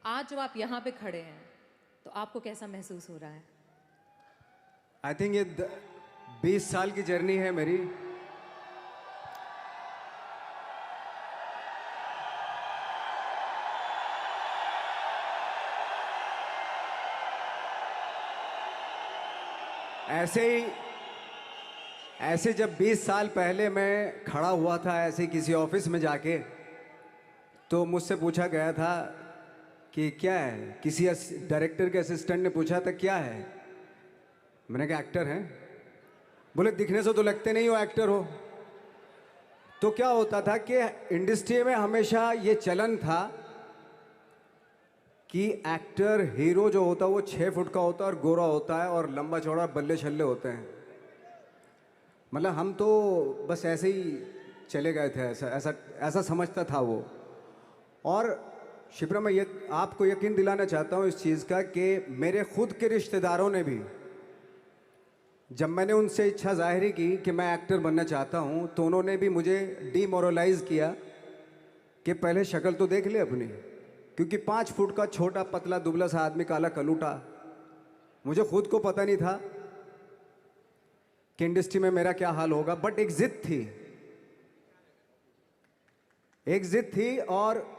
आज जब आप यहाँ पे खड़े हैं तो आपको कैसा महसूस हो रहा है? आई थिंक ये 20 साल की जर्नी है मेरी। ऐसे जब 20 साल पहले मैं खड़ा हुआ था ऐसे किसी ऑफिस में जाके, तो मुझसे पूछा गया था कि क्या है। किसी डायरेक्टर के असिस्टेंट ने पूछा था क्या है। मैंने कहा एक्टर हैं। बोले दिखने से तो लगते नहीं हो एक्टर हो। तो क्या होता था कि इंडस्ट्री में हमेशा ये चलन था कि एक्टर हीरो जो होता है वो 6 फुट का होता है और गोरा होता है और लंबा चौड़ा बल्ले छल्ले होते हैं। मतलब हम तो बस ऐसे ही चले गए थे, ऐसा ऐसा ऐसा समझता था वो। और शिप्रा, मैं आपको यकीन दिलाना चाहता हूँ इस चीज़ का कि मेरे खुद के रिश्तेदारों ने भी, जब मैंने उनसे इच्छा जाहिर की कि मैं एक्टर बनना चाहता हूँ, तो उन्होंने भी मुझे डीमोरलाइज किया कि पहले शक्ल तो देख ले अपनी। क्योंकि 5 फुट का छोटा पतला दुबला सा आदमी, काला कलूटा, मुझे खुद को पता नहीं था कि इंडस्ट्री में मेरा क्या हाल होगा। बट एक जिद थी और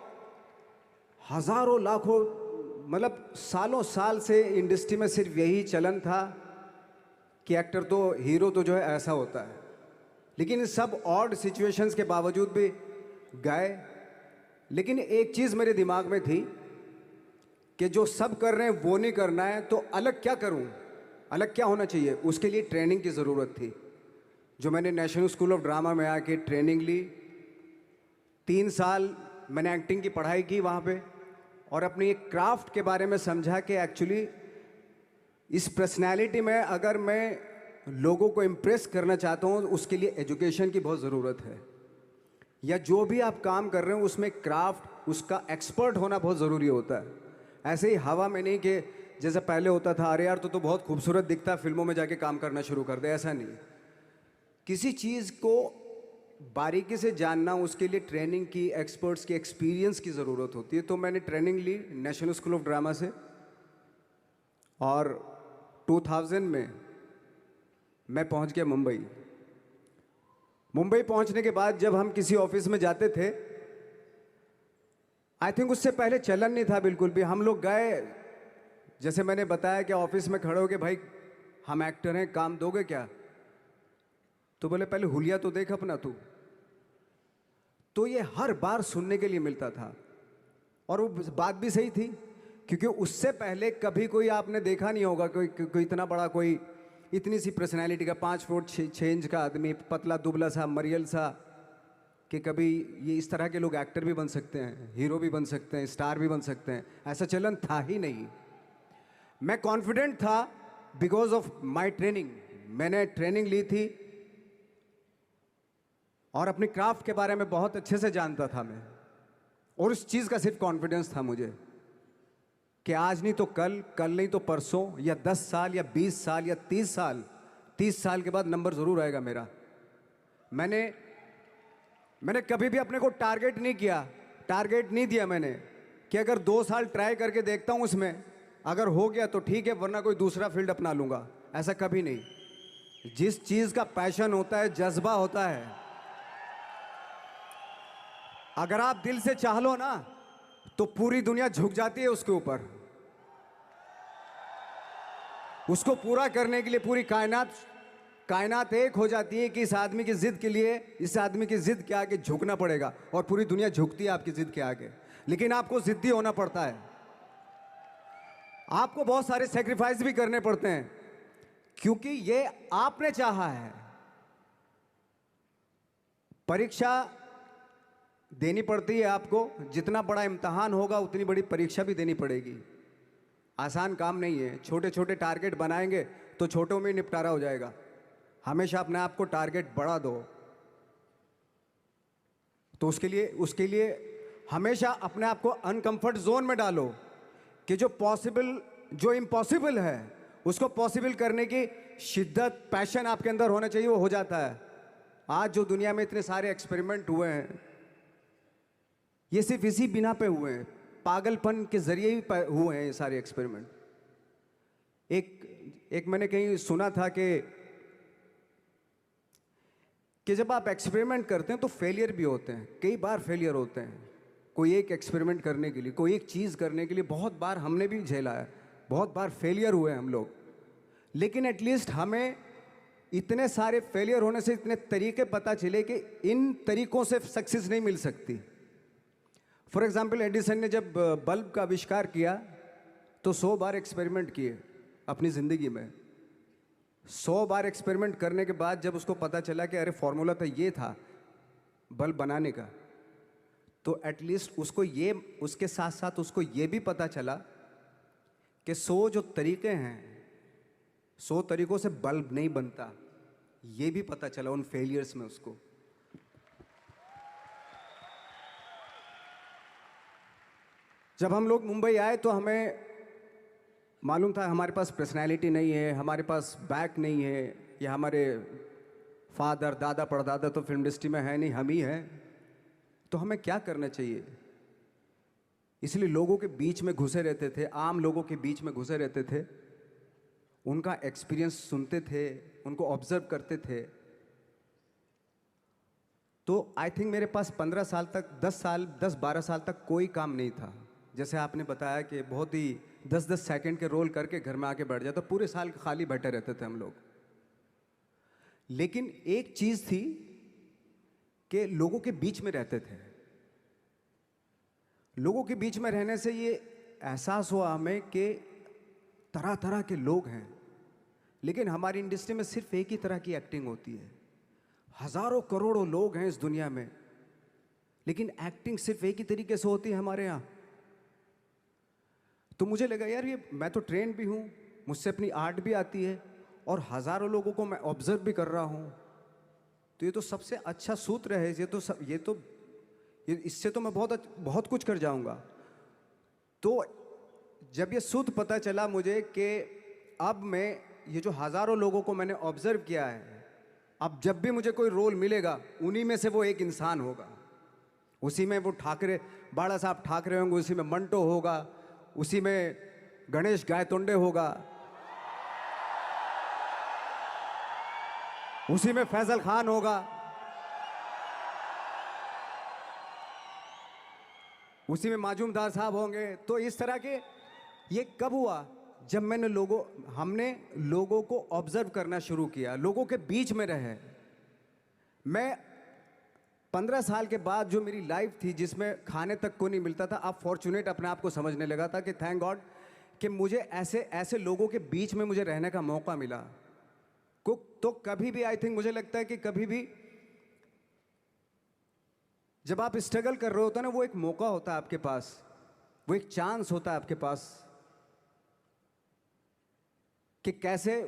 हजारों लाखों, मतलब सालों साल से इंडस्ट्री में सिर्फ यही चलन था कि एक्टर तो, हीरो तो जो है ऐसा होता है। लेकिन सब ऑड सिचुएशंस के बावजूद भी गए। लेकिन एक चीज़ मेरे दिमाग में थी कि जो सब कर रहे हैं वो नहीं करना है, तो अलग क्या करूं, अलग क्या होना चाहिए। उसके लिए ट्रेनिंग की ज़रूरत थी, जो मैंने नेशनल स्कूल ऑफ ड्रामा में आके ट्रेनिंग ली। 3 साल मैंने एक्टिंग की पढ़ाई की वहाँ पे, और अपनी एक क्राफ्ट के बारे में समझा कि एक्चुअली इस पर्सनैलिटी में अगर मैं लोगों को इम्प्रेस करना चाहता हूँ, उसके लिए एजुकेशन की बहुत ज़रूरत है। या जो भी आप काम कर रहे हो उसमें क्राफ्ट, उसका एक्सपर्ट होना बहुत ज़रूरी होता है। ऐसे ही हवा में नहीं कि जैसे पहले होता था, अरे यार तो बहुत खूबसूरत दिखता है, फिल्मों में जाके काम करना शुरू कर दे। ऐसा नहीं। किसी चीज़ को बारीकी से जानना, उसके लिए ट्रेनिंग की, एक्सपर्ट्स की, एक्सपीरियंस की ज़रूरत होती है। तो मैंने ट्रेनिंग ली नेशनल स्कूल ऑफ ड्रामा से, और 2000 में मैं पहुंच गया मुंबई। मुंबई पहुंचने के बाद जब हम किसी ऑफिस में जाते थे, आई थिंक उससे पहले चलन नहीं था बिल्कुल भी। हम लोग गए, जैसे मैंने बताया कि ऑफिस में खड़े हो के, भाई हम एक्टर हैं, काम दोगे क्या? तो बोले पहले हुलिया तो देख अपना तू। तो ये हर बार सुनने के लिए मिलता था, और वो बात भी सही थी, क्योंकि उससे पहले कभी कोई आपने देखा नहीं होगा कोई इतना बड़ा, कोई इतनी सी पर्सनैलिटी का 5 फुट 6 इंच का आदमी, पतला दुबला सा मरियल सा, कि कभी ये इस तरह के लोग एक्टर भी बन सकते हैं, हीरो भी बन सकते हैं, स्टार भी बन सकते हैं। ऐसा चलन था ही नहीं। मैं कॉन्फिडेंट था बिकॉज ऑफ माई ट्रेनिंग। मैंने ट्रेनिंग ली थी और अपनी क्राफ्ट के बारे में बहुत अच्छे से जानता था मैं, और उस चीज़ का सिर्फ कॉन्फिडेंस था मुझे कि आज नहीं तो कल, कल नहीं तो परसों, या 10 साल या 20 साल या 30 साल के बाद नंबर ज़रूर आएगा मेरा। मैंने कभी भी अपने को टारगेट नहीं दिया मैंने कि अगर 2 साल ट्राई करके देखता हूँ, उसमें अगर हो गया तो ठीक है, वरना कोई दूसरा फील्ड अपना लूँगा। ऐसा कभी नहीं। जिस चीज़ का पैशन होता है, जज्बा होता है, अगर आप दिल से चाह लो ना, तो पूरी दुनिया झुक जाती है उसके ऊपर। उसको पूरा करने के लिए पूरी कायनात एक हो जाती है कि इस आदमी की जिद के लिए, इस आदमी की जिद के आगे झुकना पड़ेगा, और पूरी दुनिया झुकती है आपकी जिद के आगे। लेकिन आपको जिद्दी होना पड़ता है, आपको बहुत सारे सेक्रीफाइस भी करने पड़ते हैं, क्योंकि ये आपने चाहा है। परीक्षा देनी पड़ती है आपको, जितना बड़ा इम्तहान होगा उतनी बड़ी परीक्षा भी देनी पड़ेगी। आसान काम नहीं है। छोटे छोटे टारगेट बनाएंगे तो छोटों में निपटारा हो जाएगा। हमेशा अपने आप को टारगेट बढ़ा दो। तो उसके लिए हमेशा अपने आप को अनकंफर्ट जोन में डालो, कि जो इम्पॉसिबल है उसको पॉसिबल करने की शिद्दत, पैशन आपके अंदर होना चाहिए, वो हो जाता है। आज जो दुनिया में इतने सारे एक्सपेरिमेंट हुए हैं, ये सिर्फ इसी बिना पे हुए हैं। पागलपन के जरिए ही हुए हैं ये सारे एक्सपेरिमेंट। एक मैंने कहीं सुना था कि जब आप एक्सपेरिमेंट करते हैं तो फेलियर भी होते हैं, कई बार फेलियर होते हैं। कोई एक एक्सपेरिमेंट करने के लिए, कोई एक चीज़ करने के लिए बहुत बार हमने भी झेला है, बहुत बार फेलियर हुए हम लोग। लेकिन एटलीस्ट हमें इतने सारे फेलियर होने से इतने तरीके पता चले कि इन तरीकों से सक्सेस नहीं मिल सकती। फॉर एग्जाम्पल, एडिसन ने जब बल्ब का आविष्कार किया तो 100 बार एक्सपेरिमेंट किए अपनी ज़िंदगी में। 100 बार एक्सपेरिमेंट करने के बाद जब उसको पता चला कि अरे फॉर्मूला तो ये था बल्ब बनाने का, तो एटलीस्ट उसको ये, उसके साथ साथ उसको ये भी पता चला कि 100 जो तरीके हैं, 100 तरीकों से बल्ब नहीं बनता, ये भी पता चला उन फेलियर्स में उसको। जब हम लोग मुंबई आए तो हमें मालूम था हमारे पास पर्सनैलिटी नहीं है, हमारे पास बैक नहीं है, या हमारे फादर दादा परदादा तो फिल्म इंडस्ट्री में है नहीं, हम ही हैं, तो हमें क्या करना चाहिए। इसलिए लोगों के बीच में घुसे रहते थे, आम लोगों के बीच में घुसे रहते थे, उनका एक्सपीरियंस सुनते थे, उनको ऑब्जर्व करते थे। तो आई थिंक मेरे पास 15 साल तक, 10-12 साल तक कोई काम नहीं था। जैसे आपने बताया कि बहुत ही 10-10 सेकंड के रोल करके घर में आके बैठ जाता, पूरे साल खाली बैठे रहते थे हम लोग। लेकिन एक चीज़ थी कि लोगों के बीच में रहते थे। लोगों के बीच में रहने से ये एहसास हुआ हमें कि तरह तरह के लोग हैं, लेकिन हमारी इंडस्ट्री में सिर्फ एक ही तरह की एक्टिंग होती है। हजारों करोड़ों लोग हैं इस दुनिया में, लेकिन एक्टिंग सिर्फ एक ही तरीके से होती है हमारे यहाँ। तो मुझे लगा यार, ये मैं तो ट्रेन भी हूँ, मुझसे अपनी आर्ट भी आती है, और हजारों लोगों को मैं ऑब्जर्व भी कर रहा हूँ, तो ये तो सबसे अच्छा सूत्र है। ये इससे तो मैं बहुत कुछ कर जाऊँगा। तो जब ये सूत्र पता चला मुझे कि अब मैं ये जो हजारों लोगों को मैंने ऑब्जर्व किया है, अब जब भी मुझे कोई रोल मिलेगा उन्हीं में से वो एक इंसान होगा। उसी में वो ठाकरे, बाला साहब ठाकरे होंगे, उसी में मंटो होगा, उसी में गणेश गायतोंडे होगा, उसी में फैजल खान होगा, उसी में माजूमदार साहब होंगे। तो इस तरह के, ये कब हुआ? जब हमने लोगों को ऑब्जर्व करना शुरू किया, लोगों के बीच में रहे। मैं 15 साल के बाद जो मेरी लाइफ थी, जिसमें खाने तक को नहीं मिलता था, अब फॉर्चुनेट अपने आप को समझने लगा था कि थैंक गॉड कि मुझे ऐसे लोगों के बीच में मुझे रहने का मौका मिला। तो कभी भी, आई थिंक मुझे लगता है कि कभी भी जब आप स्ट्रगल कर रहे होते हैं ना, वो एक मौका होता है आपके पास, वो एक चांस होता है आपके पास कि कैसे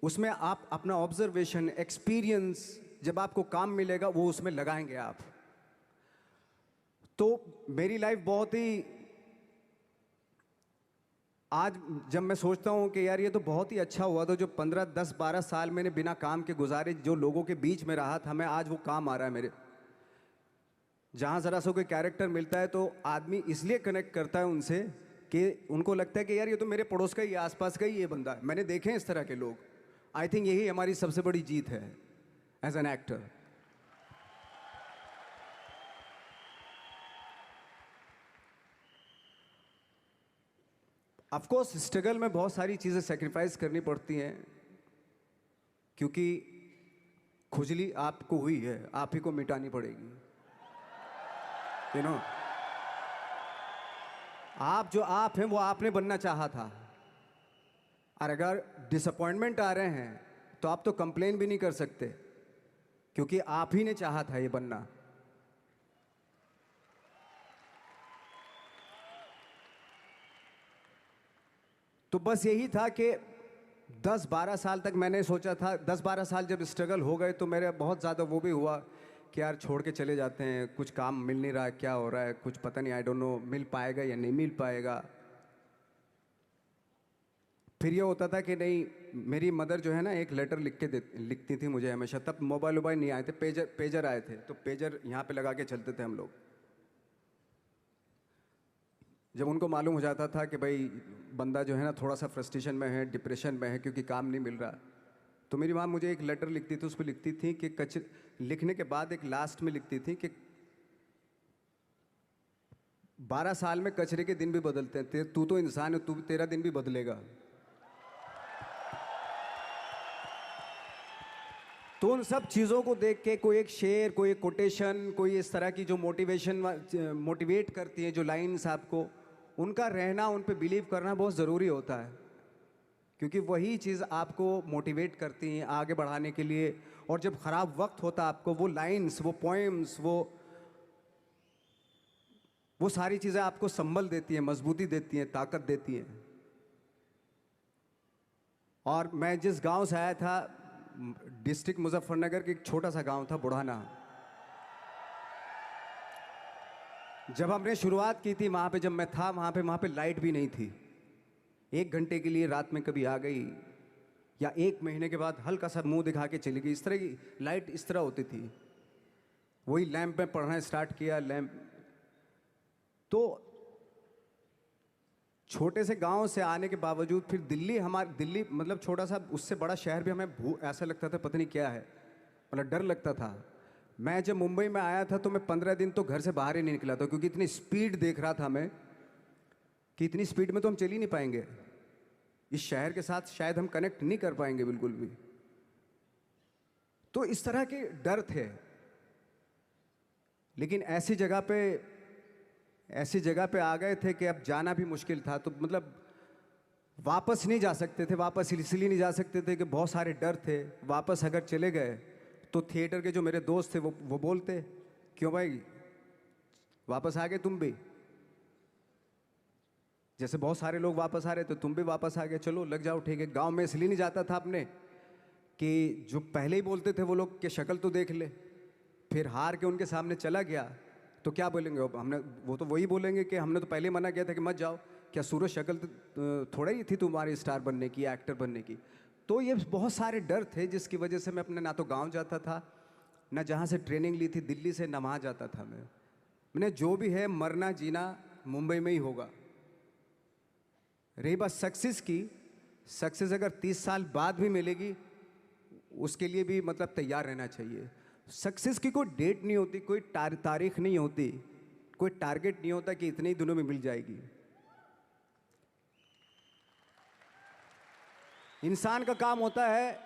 उसमें आप अपना ऑब्जर्वेशन, एक्सपीरियंस, जब आपको काम मिलेगा वो उसमें लगाएंगे आप। तो मेरी लाइफ बहुत ही, आज जब मैं सोचता हूँ कि यार ये तो बहुत ही अच्छा हुआ, तो जो 15, 10, 12 साल मैंने बिना काम के गुजारे, जो लोगों के बीच में रहा था मैं, आज वो काम आ रहा है मेरे। जहाँ ज़रा सा कोई कैरेक्टर मिलता है तो आदमी इसलिए कनेक्ट करता है उनसे कि उनको लगता है कि यार ये तो मेरे पड़ोस का ही, आसपास का ही ये बंदा है। मैंने देखे हैं इस तरह के लोग। आई थिंक यही हमारी सबसे बड़ी जीत है as an actor. Of course struggle में बहुत सारी चीज़ें सेक्रीफाइस करनी पड़ती हैं, क्योंकि खुजली आपको हुई है, आप ही को मिटानी पड़ेगी। यू नो, आप जो आप हैं वो आपने बनना चाहा था, और अगर डिसअपॉइंटमेंट आ रहे हैं तो आप तो कंप्लेन भी नहीं कर सकते, क्योंकि आप ही ने चाहा था ये बनना। तो बस यही था कि 10-12 साल तक मैंने सोचा था, 10-12 साल जब स्ट्रगल हो गए तो मेरे बहुत ज़्यादा वो भी हुआ कि यार छोड़ के चले जाते हैं, कुछ काम मिल नहीं रहा है, क्या हो रहा है, कुछ पता नहीं, आई डोंट नो मिल पाएगा या नहीं मिल पाएगा। फिर ये होता था कि नहीं, मेरी मदर जो है ना, एक लेटर लिखती थी मुझे हमेशा। तब मोबाइल नहीं आए थे, पेजर आए थे, तो पेजर यहाँ पे लगा के चलते थे हम लोग। जब उनको मालूम हो जाता था कि भाई बंदा जो है ना थोड़ा सा फ्रस्ट्रेशन में है, डिप्रेशन में है क्योंकि काम नहीं मिल रहा, तो मेरी माँ मुझे एक लेटर लिखती थी, उस पर लिखती थी कि लिखने के बाद एक लास्ट में लिखती थी कि 12 साल में कचरे के दिन भी बदलते हैं, तू तो इंसान है, तेरा दिन भी बदलेगा। तो उन सब चीज़ों को देख के कोई एक शेर, कोई एक कोटेशन, कोई इस तरह की जो मोटिवेट करती है जो लाइंस आपको, उनका रहना, उन पे बिलीव करना बहुत ज़रूरी होता है, क्योंकि वही चीज़ आपको मोटिवेट करती हैं आगे बढ़ाने के लिए। और जब ख़राब वक्त होता है आपको, वो लाइंस, वो पोएम्स, वो सारी चीज़ें आपको संबल देती हैं, मजबूती देती हैं, ताकत देती हैं। और मैं जिस गांव से आया था, डिस्ट्रिक्ट मुजफ्फरनगर के एक छोटा सा गांव था बुढ़ाना, जब हमने शुरुआत की थी वहाँ पे, जब मैं था वहाँ पे लाइट भी नहीं थी। 1 घंटे के लिए रात में कभी आ गई, या 1 महीने के बाद हल्का सा मुंह दिखा के चली गई, इस तरह की लाइट इस तरह होती थी। वही लैंप में पढ़ना स्टार्ट किया, लैंप। तो छोटे से गांव से आने के बावजूद फिर दिल्ली मतलब छोटा सा, उससे बड़ा शहर भी हमें ऐसा लगता था पता नहीं क्या है, मतलब डर लगता था। मैं जब मुंबई में आया था तो मैं 15 दिन तो घर से बाहर ही नहीं निकला था, क्योंकि इतनी स्पीड देख रहा था मैं कि इतनी स्पीड में तो हम चल ही नहीं पाएंगे, इस शहर के साथ शायद हम कनेक्ट नहीं कर पाएंगे बिल्कुल भी। तो इस तरह के डर थे। लेकिन ऐसी जगह पे आ गए थे कि अब जाना भी मुश्किल था, तो मतलब वापस नहीं जा सकते थे। वापस इसलिए नहीं जा सकते थे कि बहुत सारे डर थे। वापस अगर चले गए तो थिएटर के जो मेरे दोस्त थे वो बोलते, क्यों भाई वापस आ गए तुम भी, जैसे बहुत सारे लोग वापस आ रहे तो तुम भी वापस आ गए, चलो लग जाओ ठीक है। गांव में इसलिए नहीं जाता था अपने कि जो पहले ही बोलते थे वो लोग कि शक्ल तो देख ले, फिर हार के उनके सामने चला गया तो क्या बोलेंगे वो तो वही बोलेंगे कि हमने तो पहले मना किया था कि मत जाओ, क्या सूरज शक्ल थोड़ा ही थी तुम्हारी स्टार बनने की, एक्टर बनने की। तो ये बहुत सारे डर थे जिसकी वजह से मैं अपने ना तो गांव जाता था, ना जहाँ से ट्रेनिंग ली थी दिल्ली से, ना वहाँ जाता था। मैंने जो भी है मरना जीना मुंबई में ही होगा। रही बात सक्सेस की, सक्सेस अगर 30 साल बाद भी मिलेगी उसके लिए भी मतलब तैयार रहना चाहिए। सक्सेस की कोई डेट नहीं होती, कोई तारीख नहीं होती, कोई टारगेट नहीं होता कि इतने ही दिनों में मिल जाएगी। इंसान का काम होता है,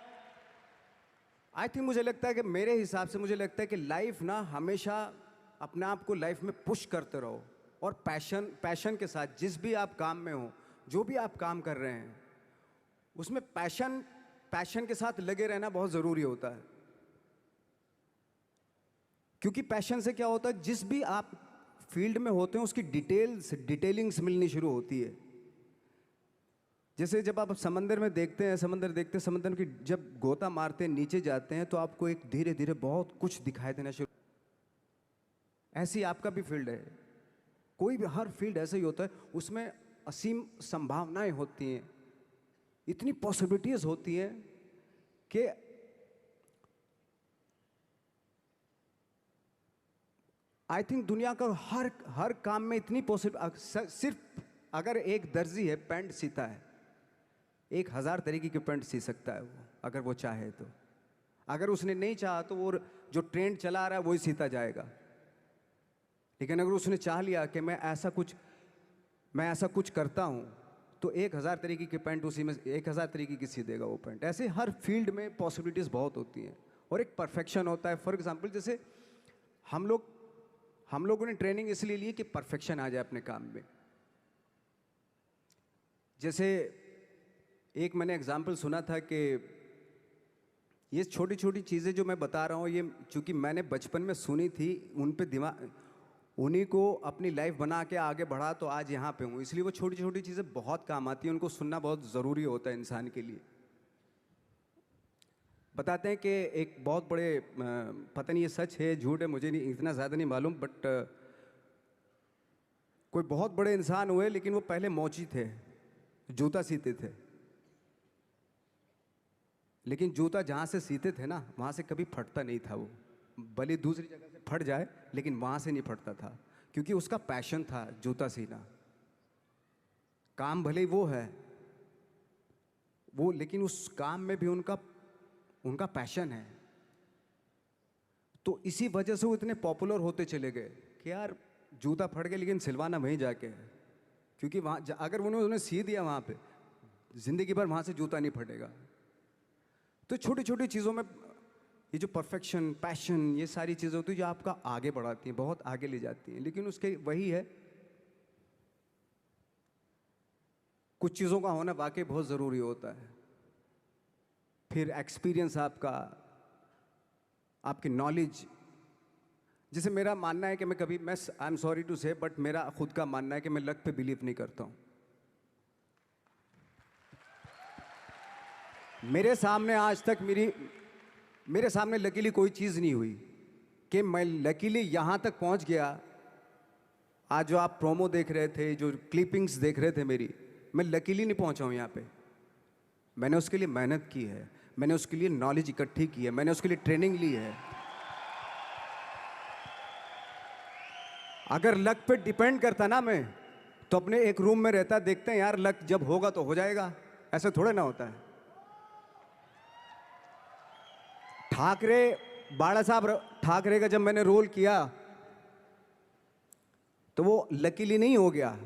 आई थिंक मुझे लगता है कि मेरे हिसाब से मुझे लगता है कि लाइफ ना हमेशा अपने आप को लाइफ में पुश करते रहो, और पैशन के साथ जिस भी आप काम में हो, जो भी आप काम कर रहे हैं उसमें पैशन के साथ लगे रहना बहुत ज़रूरी होता है। क्योंकि पैशन से क्या होता है, जिस भी आप फील्ड में होते हैं उसकी डिटेलिंग्स मिलनी शुरू होती है। जैसे जब आप समंदर में देखते हैं, समंदर की जब गोता मारते हैं, नीचे जाते हैं, तो आपको एक धीरे धीरे बहुत कुछ दिखाई देना शुरू। ऐसी आपका भी फील्ड है, कोई भी हर फील्ड ऐसा ही होता है, उसमें असीम संभावनाएं होती हैं, इतनी पॉसिबिलिटीज होती हैं कि आई थिंक दुनिया का हर काम में इतनी सिर्फ अगर एक दर्जी है पैंट सीता है, 1000 तरीके की पैंट सी सकता है वो, अगर वो चाहे तो। अगर उसने नहीं चाहा तो वो जो ट्रेंड चला रहा है वही सीता जाएगा। लेकिन अगर उसने चाह लिया कि मैं ऐसा कुछ करता हूँ, तो 1000 तरीके की पैंट उसी में 1000 तरीके की सी देगा वो पैंट। ऐसे हर फील्ड में पॉसिबिलिटीज़ बहुत होती हैं, और एक परफेक्शन होता है। फॉर एग्जाम्पल जैसे हम लोगों ने ट्रेनिंग इसलिए ली कि परफेक्शन आ जाए अपने काम में। जैसे एक मैंने एग्जाम्पल सुना था कि ये छोटी छोटी चीज़ें जो मैं बता रहा हूँ, ये चूँकि मैंने बचपन में सुनी थी, उन पे उन्हीं को अपनी लाइफ बना के आगे बढ़ा तो आज यहाँ पे हूँ। इसलिए वो छोटी छोटी चीज़ें बहुत काम आती हैं, उनको सुनना बहुत ज़रूरी होता है इंसान के लिए। बताते हैं कि एक बहुत बड़े, पता नहीं ये सच है झूठ है, मुझे नहीं इतना ज़्यादा नहीं मालूम, बट कोई बहुत बड़े इंसान हुए, लेकिन वो पहले मोची थे, जूता सीते थे। लेकिन जूता जहाँ से सीते थे ना, वहाँ से कभी फटता नहीं था वो, भले दूसरी जगह से फट जाए लेकिन वहाँ से नहीं फटता था, क्योंकि उसका पैशन था जूता सीना। काम भले ही वो है वो, लेकिन उस काम में भी उनका उनका पैशन है। तो इसी वजह से वो इतने पॉपुलर होते चले गए कि यार जूता फट गया लेकिन सिलवाना वहीं जाके है, क्योंकि वहाँ अगर उन्होंने सी दिया वहाँ पे, जिंदगी भर वहाँ से जूता नहीं फटेगा। तो छोटी छोटी चीज़ों में ये जो परफेक्शन, पैशन, ये सारी चीज़ें होती है जो आपका आगे बढ़ाती हैं, बहुत आगे ले जाती हैं। लेकिन उसके वही है, कुछ चीज़ों का होना वाकई बहुत ज़रूरी होता है। फिर एक्सपीरियंस आपका, आपकी नॉलेज। जैसे मेरा मानना है कि मैं कभी, मैं आई एम सॉरी टू से, बट मेरा खुद का मानना है कि मैं लक पे बिलीव नहीं करता हूँ। मेरे सामने आज तक मेरे सामने लकीली कोई चीज़ नहीं हुई कि मैं लकीली यहाँ तक पहुँच गया। आज जो आप प्रोमो देख रहे थे, जो क्लिपिंग्स देख रहे थे मेरी, मैं लकीली नहीं पहुँचा हूँ यहाँ पे। मैंने उसके लिए मेहनत की है, मैंने उसके लिए नॉलेज इकट्ठी की है, मैंने उसके लिए ट्रेनिंग ली है। अगर लक पे डिपेंड करता ना मैं, तो अपने एक रूम में रहता, देखते हैं यार लक जब होगा तो हो जाएगा, ऐसे थोड़े ना होता है। बाला साहब ठाकरे का जब मैंने रोल किया तो वो लकीली नहीं हो गया।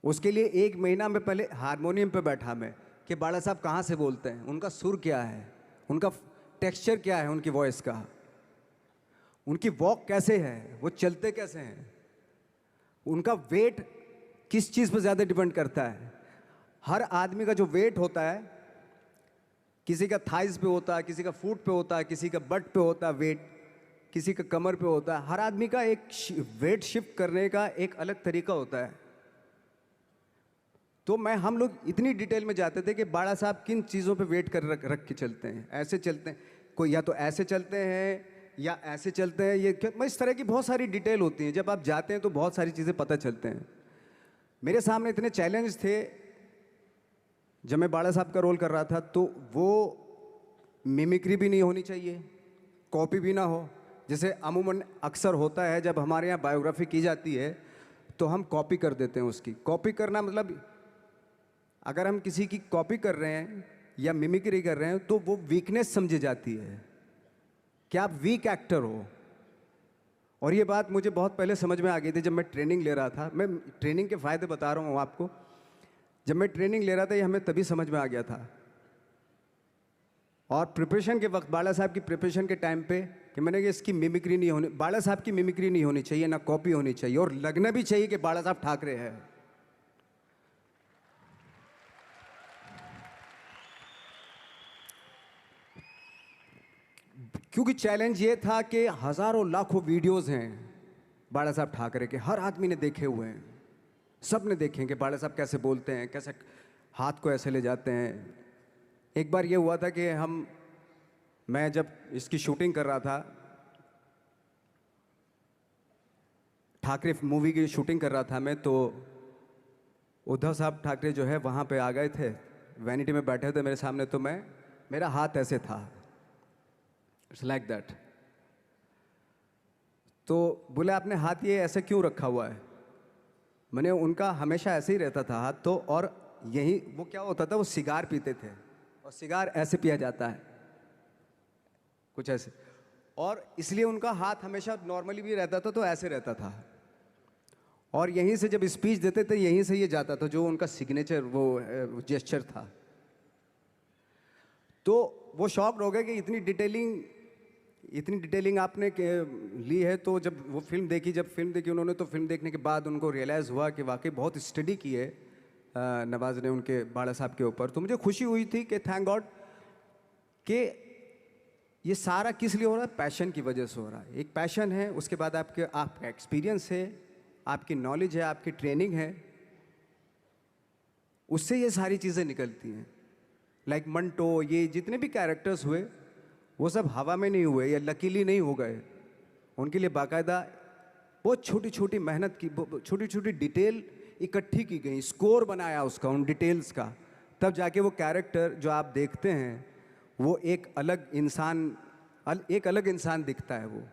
उसके लिए 1 महीना में पहले हारमोनियम पे बैठा मैं कि बाला साहब कहाँ से बोलते हैं, उनका सुर क्या है, उनका टेक्सचर क्या है, उनकी वॉइस का, उनकी वॉक कैसे है, वो चलते कैसे हैं, उनका वेट किस चीज़ पर ज़्यादा डिपेंड करता है। हर आदमी का जो वेट होता है, किसी का थाइस पे होता है, किसी का फुट पे होता है, किसी का बट पे होता है वेट, किसी का कमर पे होता है। हर आदमी का एक वेट शिफ्ट करने का एक अलग तरीका होता है। तो हम लोग इतनी डिटेल में जाते थे कि बाड़ा साहब किन चीज़ों पे वेट कर रख के चलते हैं, ऐसे चलते हैं, कोई या तो ऐसे चलते हैं या ऐसे चलते हैं, ये इस तरह की बहुत सारी डिटेल होती हैं। जब आप जाते हैं तो बहुत सारी चीज़ें पता चलते हैं। मेरे सामने इतने चैलेंज थे जब मैं बाड़ा साहब का रोल कर रहा था, तो वो मिमिक्री भी नहीं होनी चाहिए, कॉपी भी ना हो। जैसे अमूमन अक्सर होता है जब हमारे यहाँ बायोग्राफी की जाती है तो हम कॉपी कर देते हैं उसकी। कॉपी करना मतलब अगर हम किसी की कॉपी कर रहे हैं या मिमिक्री कर रहे हैं तो वो वीकनेस समझी जाती है कि आप वीक एक्टर हो। और ये बात मुझे बहुत पहले समझ में आ गई थी जब मैं ट्रेनिंग ले रहा था। मैं ट्रेनिंग के फ़ायदे बता रहा हूँ आपको। जब मैं ट्रेनिंग ले रहा था ये हमें तभी समझ में आ गया था। और प्रिपरेशन के वक्त, बाला साहब की प्रिपरेशन के टाइम पे, कि मैंने कि इसकी मिमिक्री नहीं होनी, बाला साहब की मिमिक्री नहीं होनी चाहिए, ना कॉपी होनी चाहिए, और लगना भी चाहिए कि बाला साहब ठाकरे हैं। क्योंकि चैलेंज ये था कि हजारों लाखों वीडियोस हैं बाला साहब ठाकरे के, हर आदमी ने देखे हुए हैं, सब ने देखे कि बाला साहब कैसे बोलते हैं, कैसे हाथ को ऐसे ले जाते हैं। एक बार ये हुआ था कि मैं जब इसकी शूटिंग कर रहा था, ठाकरे मूवी की शूटिंग कर रहा था मैं, तो उद्धव साहब ठाकरे जो है वहाँ पे आ गए थे, वैनिटी में बैठे थे मेरे सामने। तो मेरा हाथ ऐसे था, इट्स लाइक दैट। तो बोले आपने हाथ ये ऐसे क्यों रखा हुआ है? मैंने उनका हमेशा ऐसे ही रहता था हाथ। तो और यही वो क्या होता था, वो सिगार पीते थे, और सिगार ऐसे पिया जाता है कुछ ऐसे, और इसलिए उनका हाथ हमेशा नॉर्मली भी रहता था तो ऐसे रहता था। और यहीं से जब स्पीच देते थे यहीं से ये जाता था, जो उनका सिग्नेचर वो जेस्चर था। तो वो शॉक्ड हो गए कि इतनी डिटेलिंग आपने ली है। तो जब फिल्म देखी उन्होंने, तो फिल्म देखने के बाद उनको रियलाइज़ हुआ कि वाकई बहुत स्टडी की है नवाज ने उनके बाड़ा साहब के ऊपर। तो मुझे खुशी हुई थी कि थैंक गॉड कि ये सारा किस लिए हो रहा है, पैशन की वजह से हो रहा है। एक पैशन है, उसके बाद आपका एक्सपीरियंस है, आपकी नॉलेज है, आपकी ट्रेनिंग है, उससे ये सारी चीज़ें निकलती हैं। लाइक मंटो, ये जितने भी कैरेक्टर्स हुए वो सब हवा में नहीं हुए या लकीली नहीं हो गए। उनके लिए बाकायदा बहुत छोटी छोटी मेहनत की, छोटी छोटी डिटेल इकट्ठी की गई, स्कोर बनाया उसका, उन डिटेल्स का, तब जाके वो कैरेक्टर जो आप देखते हैं वो एक अलग इंसान दिखता है। वो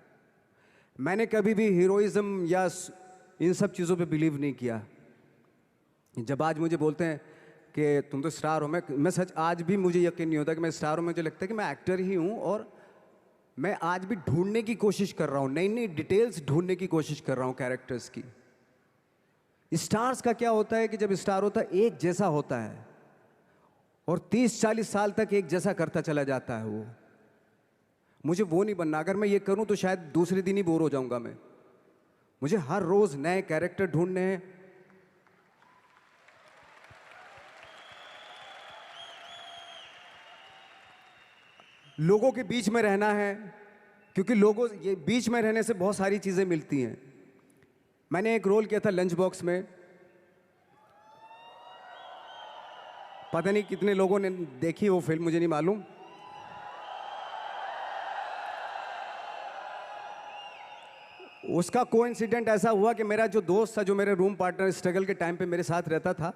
मैंने कभी भी हीरोइज्म या इन सब चीज़ों पे बिलीव नहीं किया। जब आज मुझे बोलते हैं कि तुम तो स्टार हो, मैं सच आज भी मुझे यकीन नहीं होता कि मैं स्टार हूँ। मुझे लगता है कि मैं एक्टर ही हूँ, और मैं आज भी ढूंढने की कोशिश कर रहा हूँ, नई नई डिटेल्स ढूंढने की कोशिश कर रहा हूँ कैरेक्टर्स की। स्टार्स का क्या होता है कि जब स्टार होता है एक जैसा होता है, और 30-40 साल तक एक जैसा करता चला जाता है वो। मुझे वो नहीं बनना। अगर मैं ये करूं तो शायद दूसरे दिन ही बोर हो जाऊंगा मैं। मुझे हर रोज नए कैरेक्टर ढूंढने हैं। लोगों के बीच में रहना है, क्योंकि लोगों ये बीच में रहने से बहुत सारी चीजें मिलती हैं। मैंने एक रोल किया था लंच बॉक्स में, पता नहीं कितने लोगों ने देखी वो फिल्म, मुझे नहीं मालूम। उसका कोइंसिडेंट ऐसा हुआ कि मेरा जो दोस्त था, जो मेरे रूम पार्टनर स्ट्रगल के टाइम पे मेरे साथ रहता था,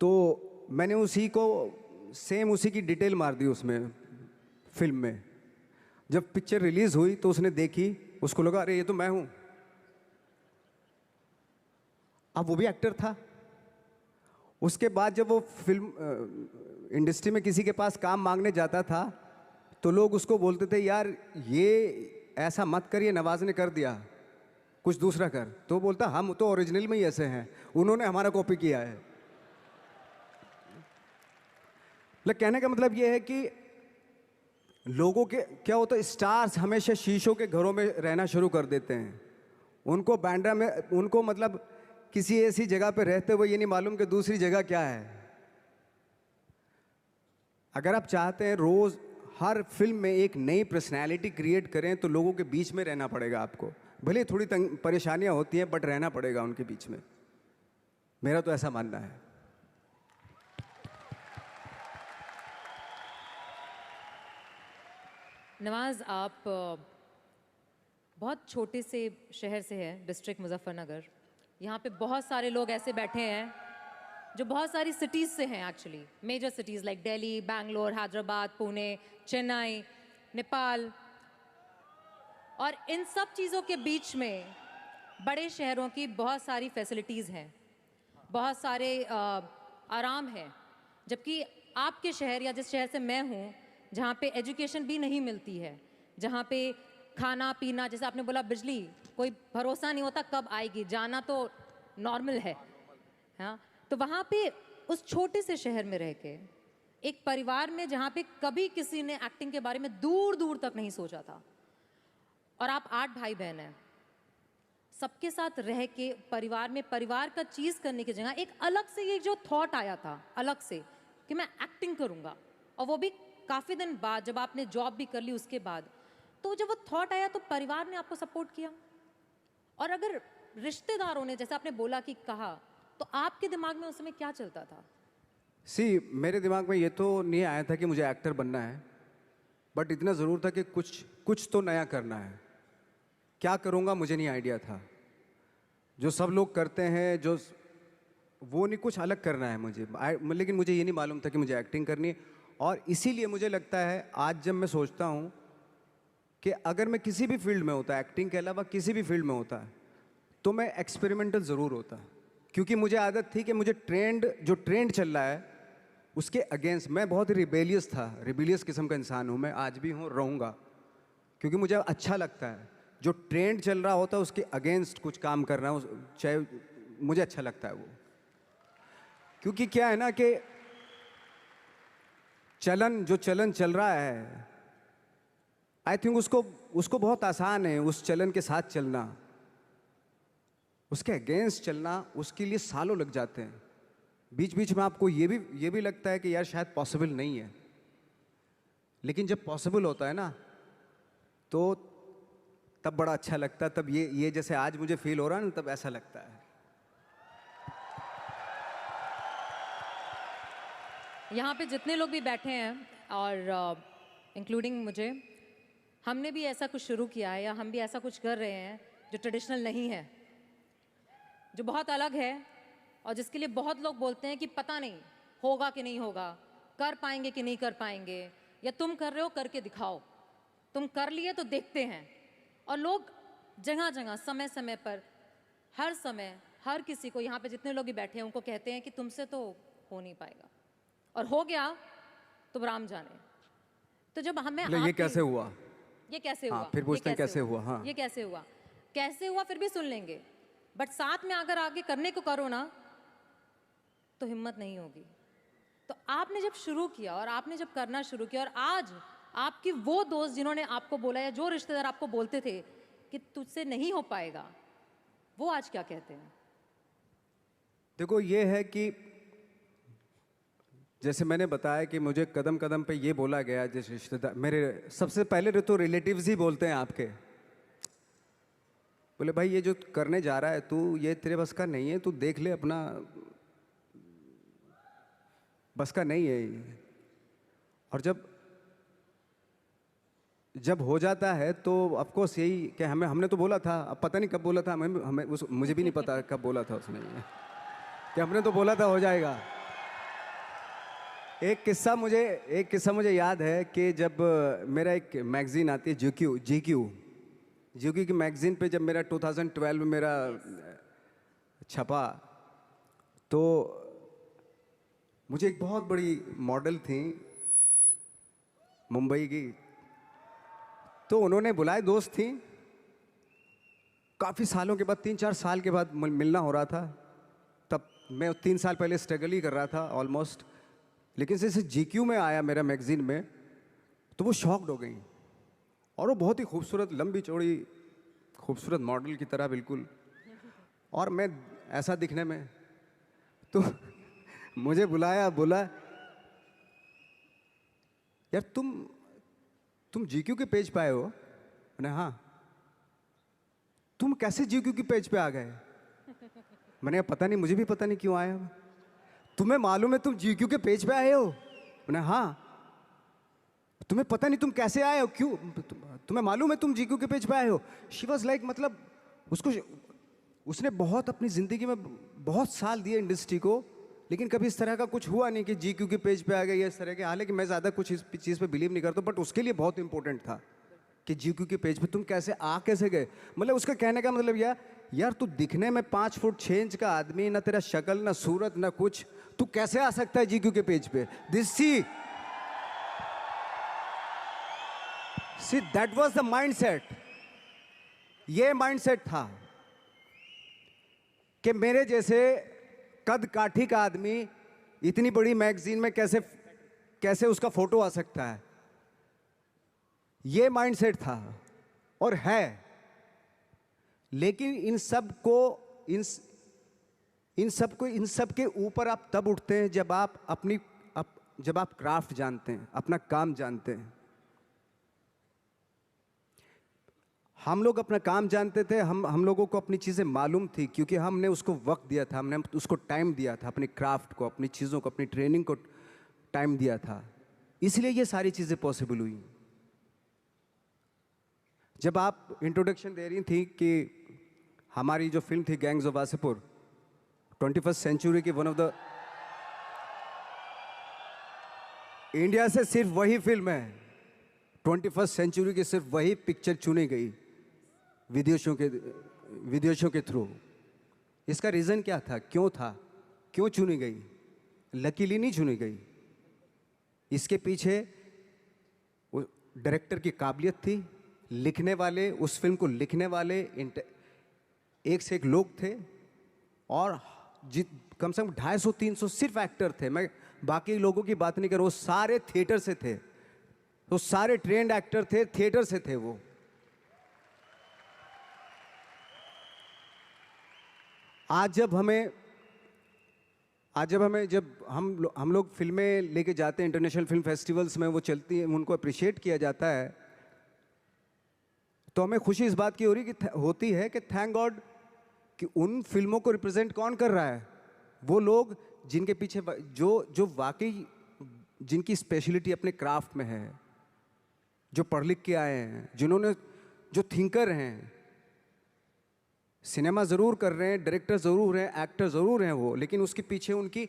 तो मैंने सेम उसी की डिटेल मार दी उसमें फिल्म में। जब पिक्चर रिलीज हुई तो उसने देखी, उसको लगा अरे ये तो मैं हूं। अब वो भी एक्टर था। उसके बाद जब वो फिल्म इंडस्ट्री में किसी के पास काम मांगने जाता था, तो लोग उसको बोलते थे यार ये ऐसा मत कर, ये नवाज ने कर दिया, कुछ दूसरा कर। तो बोलता हम तो ओरिजिनल में ही ऐसे हैं, उन्होंने हमारा कॉपी किया है। कहने का मतलब ये है कि लोगों के क्या होता है, स्टार्स हमेशा शीशों के घरों में रहना शुरू कर देते हैं। उनको बांद्रा में, उनको मतलब किसी ऐसी जगह पे रहते हुए ये नहीं मालूम कि दूसरी जगह क्या है। अगर आप चाहते हैं रोज हर फिल्म में एक नई पर्सनैलिटी क्रिएट करें, तो लोगों के बीच में रहना पड़ेगा आपको। भले थोड़ी परेशानियां होती हैं, बट रहना पड़ेगा उनके बीच में। मेरा तो ऐसा मानना है। नवाज, आप बहुत छोटे से शहर से हैं, डिस्ट्रिक्ट मुजफ्फरनगर। यहाँ पे बहुत सारे लोग ऐसे बैठे हैं जो बहुत सारी सिटीज़ से हैं actually, major cities like Delhi, Bangalore, Hyderabad, Pune, Chennai, Nepal. और इन सब चीज़ों के बीच में बड़े शहरों की बहुत सारी फैसिलिटीज़ हैं, बहुत सारे आराम हैं। जबकि आपके शहर या जिस शहर से मैं हूँ, जहाँ पे एजुकेशन भी नहीं मिलती है, जहाँ पे खाना पीना, जैसे आपने बोला बिजली, कोई भरोसा नहीं होता कब आएगी, जाना तो नॉर्मल है। हाँ, तो वहाँ पे उस छोटे से शहर में रह के एक परिवार में जहाँ पे कभी किसी ने एक्टिंग के बारे में दूर दूर तक नहीं सोचा था, और आप 8 भाई बहन हैं, सबके साथ रह के परिवार में परिवार का चीज़ करने की जगह एक अलग से ये जो थॉट आया था अलग से कि मैं एक्टिंग करूँगा, और वो भी काफ़ी दिन बाद जब आपने जॉब भी कर ली उसके बाद, तो जब वो थॉट आया तो परिवार ने आपको सपोर्ट किया। और अगर रिश्तेदारों ने, जैसे आपने बोला कि कहा, तो आपके दिमाग में उस समय क्या चलता था? मेरे दिमाग में ये तो नहीं आया था कि मुझे एक्टर बनना है, बट इतना ज़रूर था कि कुछ तो नया करना है। क्या करूँगा मुझे नहीं आइडिया था। जो सब लोग करते हैं जो वो नहीं, कुछ अलग करना है मुझे। लेकिन मुझे ये नहीं मालूम था कि मुझे एक्टिंग करनी है। और इसीलिए मुझे लगता है आज जब मैं सोचता हूँ कि अगर मैं किसी भी फील्ड में होता, एक्टिंग के अलावा किसी भी फील्ड में होता, तो मैं एक्सपेरिमेंटल ज़रूर होता। क्योंकि मुझे आदत थी कि मुझे जो ट्रेंड चल रहा है उसके अगेंस्ट, मैं बहुत ही रिबेलियस था, रिबेलियस किस्म का इंसान हूँ मैं, आज भी हूँ, रहूँगा। क्योंकि मुझे अच्छा लगता है जो ट्रेंड चल रहा होता है उसके अगेंस्ट कुछ काम करना, चाहे मुझे अच्छा लगता है वो। क्योंकि क्या है ना कि जो चलन चल रहा है, आई थिंक उसको बहुत आसान है उस चलन के साथ चलना। उसके अगेंस्ट चलना, उसके लिए सालों लग जाते हैं। बीच बीच में आपको ये भी लगता है कि यार शायद पॉसिबल नहीं है, लेकिन जब पॉसिबल होता है ना, तो तब बड़ा अच्छा लगता है। तब ये जैसे आज मुझे फील हो रहा है ना, तब ऐसा लगता है। यहाँ पे जितने लोग भी बैठे हैं, और इंक्लूडिंग मुझे, हमने भी ऐसा कुछ शुरू किया है, या हम भी ऐसा कुछ कर रहे हैं जो ट्रेडिशनल नहीं है, जो बहुत अलग है, और जिसके लिए बहुत लोग बोलते हैं कि पता नहीं होगा कि नहीं होगा, कर पाएंगे कि नहीं कर पाएंगे, या तुम कर रहे हो करके दिखाओ, तुम कर लिए तो देखते हैं। और लोग जगह जगह समय समय पर हर समय हर किसी को, यहाँ पे जितने लोग भी बैठे हैं उनको कहते हैं कि तुमसे तो हो नहीं पाएगा, और हो गया तो राम जाने। तो जब हमें मतलब ये कैसे हुआ? ये कैसे हाँ, हुआ, फिर ये पूछते हैं कैसे हुआ। हाँ, ये कैसे हुआ, कैसे हुआ फिर भी सुन लेंगे, बट साथ में अगर आगे करने को करो ना तो हिम्मत नहीं होगी। तो आपने जब शुरू किया और आपने जब करना शुरू किया, और आज आपकी वो दोस्त जिन्होंने आपको बोला या जो रिश्तेदार आपको बोलते थे कि तुझसे नहीं हो पाएगा, वो आज क्या कहते हैं? देखो ये है कि जैसे मैंने बताया कि मुझे कदम कदम पे ये बोला गया, जैसे रिश्तेदार मेरे सबसे पहले तो रिलेटिव्स ही बोलते हैं आपके, बोले भाई ये जो करने जा रहा है तू, ये तेरे बस का नहीं है, तू देख ले अपना, बस का नहीं है ये। और जब हो जाता है तो ऑफ कोर्स यही कि हमने तो बोला था, अब पता नहीं कब बोला था, मुझे भी नहीं पता कब बोला था उसने ये, कि हमने तो बोला था हो जाएगा। एक किस्सा मुझे याद है कि जब मेरा एक मैगजीन आती है जीक्यू की मैगजीन पे जब मेरा 2012 में मेरा छपा, तो मुझे एक बहुत बड़ी मॉडल थी मुंबई की, तो उन्होंने बुलाए, दोस्त थी, काफ़ी सालों के बाद 3-4 साल के बाद मिलना हो रहा था। तब मैं 3 साल पहले स्ट्रगल ही कर रहा था ऑलमोस्ट, लेकिन जैसे जीक्यू में आया मेरा मैगजीन में, तो वो शॉक्ड हो गई। और वो बहुत ही खूबसूरत, लंबी चौड़ी खूबसूरत मॉडल की तरह बिल्कुल, और मैं ऐसा दिखने में, तो मुझे बोला यार तुम जीक्यू के पेज पे आए हो? मैंने हाँ। तुम कैसे जीक्यू के पेज पे आ गए? मैंने पता नहीं, मुझे भी पता नहीं क्यों आया। तुम्हें मालूम है तुम जीक्यू के पेज पे आए हो? मैंने हाँ। तुम्हें पता नहीं तुम कैसे आए हो, क्यों, तुम्हें मालूम है तुम जीक्यू के पेज पे आए हो? शी वॉज लाइक, मतलब उसने बहुत अपनी ज़िंदगी में बहुत साल दिए इंडस्ट्री को, लेकिन कभी इस तरह का कुछ हुआ नहीं कि जीक्यू के पेज पे आ गए इस तरह के। हालांकि मैं ज़्यादा कुछ इस चीज़ पे बिलीव नहीं करता, बट उसके लिए बहुत इंपॉर्टेंट था कि जीक्यू के पेज पे तुम कैसे गए। मतलब उसका कहने का मतलब यार तू दिखने में 5 फुट 6 इंच का आदमी, ना तेरा शक्ल, ना सूरत, ना कुछ, तू कैसे आ सकता है जीक्यू के पेज पे? See that was the mindset. ये माइंडसेट था कि मेरे जैसे कद काठी का आदमी इतनी बड़ी मैगजीन में कैसे उसका फोटो आ सकता है। ये माइंडसेट था और है। लेकिन इन सब के ऊपर आप तब उठते हैं जब आप क्राफ्ट जानते हैं, अपना काम जानते हैं। हम लोग अपना काम जानते थे, हम लोगों को अपनी चीज़ें मालूम थी, क्योंकि हमने उसको वक्त दिया था, हमने उसको टाइम दिया था, अपनी क्राफ्ट को, अपनी चीज़ों को, अपनी ट्रेनिंग को टाइम दिया था। इसलिए ये सारी चीज़ें पॉसिबल हुई। जब आप इंट्रोडक्शन दे रही थी कि हमारी जो फिल्म थी gangs of Wasseypur, 21st century की वन ऑफ द इंडिया से सिर्फ वही फिल्म है, 21st सेंचुरी की सिर्फ वही पिक्चर चुनी गई विदेशों के थ्रू। इसका रीज़न क्या था, क्यों चुनी गई? लकीली नहीं चुनी गई। इसके पीछे डायरेक्टर की काबिलियत थी, लिखने वाले, उस फिल्म को लिखने वाले एक से एक लोग थे, और कम से कम 250-300 सिर्फ एक्टर थे। मैं बाकी लोगों की बात नहीं कर रहा हूँ, सारे थिएटर से थे, तो सारे ट्रेंड एक्टर थे, थिएटर से थे वो। आज जब हम लोग फिल्में लेके जाते हैं इंटरनेशनल फिल्म फेस्टिवल्स में, वो चलती हैं, उनको अप्रिशिएट किया जाता है, तो हमें खुशी इस बात की होती है कि थैंक गॉड कि उन फिल्मों को रिप्रेजेंट कौन कर रहा है? वो लोग जिनके पीछे जो वाकई जिनकी स्पेशलिटी अपने क्राफ्ट में है, जो पढ़ लिख के आए हैं, जो थिंकर हैं। सिनेमा ज़रूर कर रहे हैं, डायरेक्टर ज़रूर हैं, एक्टर ज़रूर हैं वो, लेकिन उसके पीछे उनकी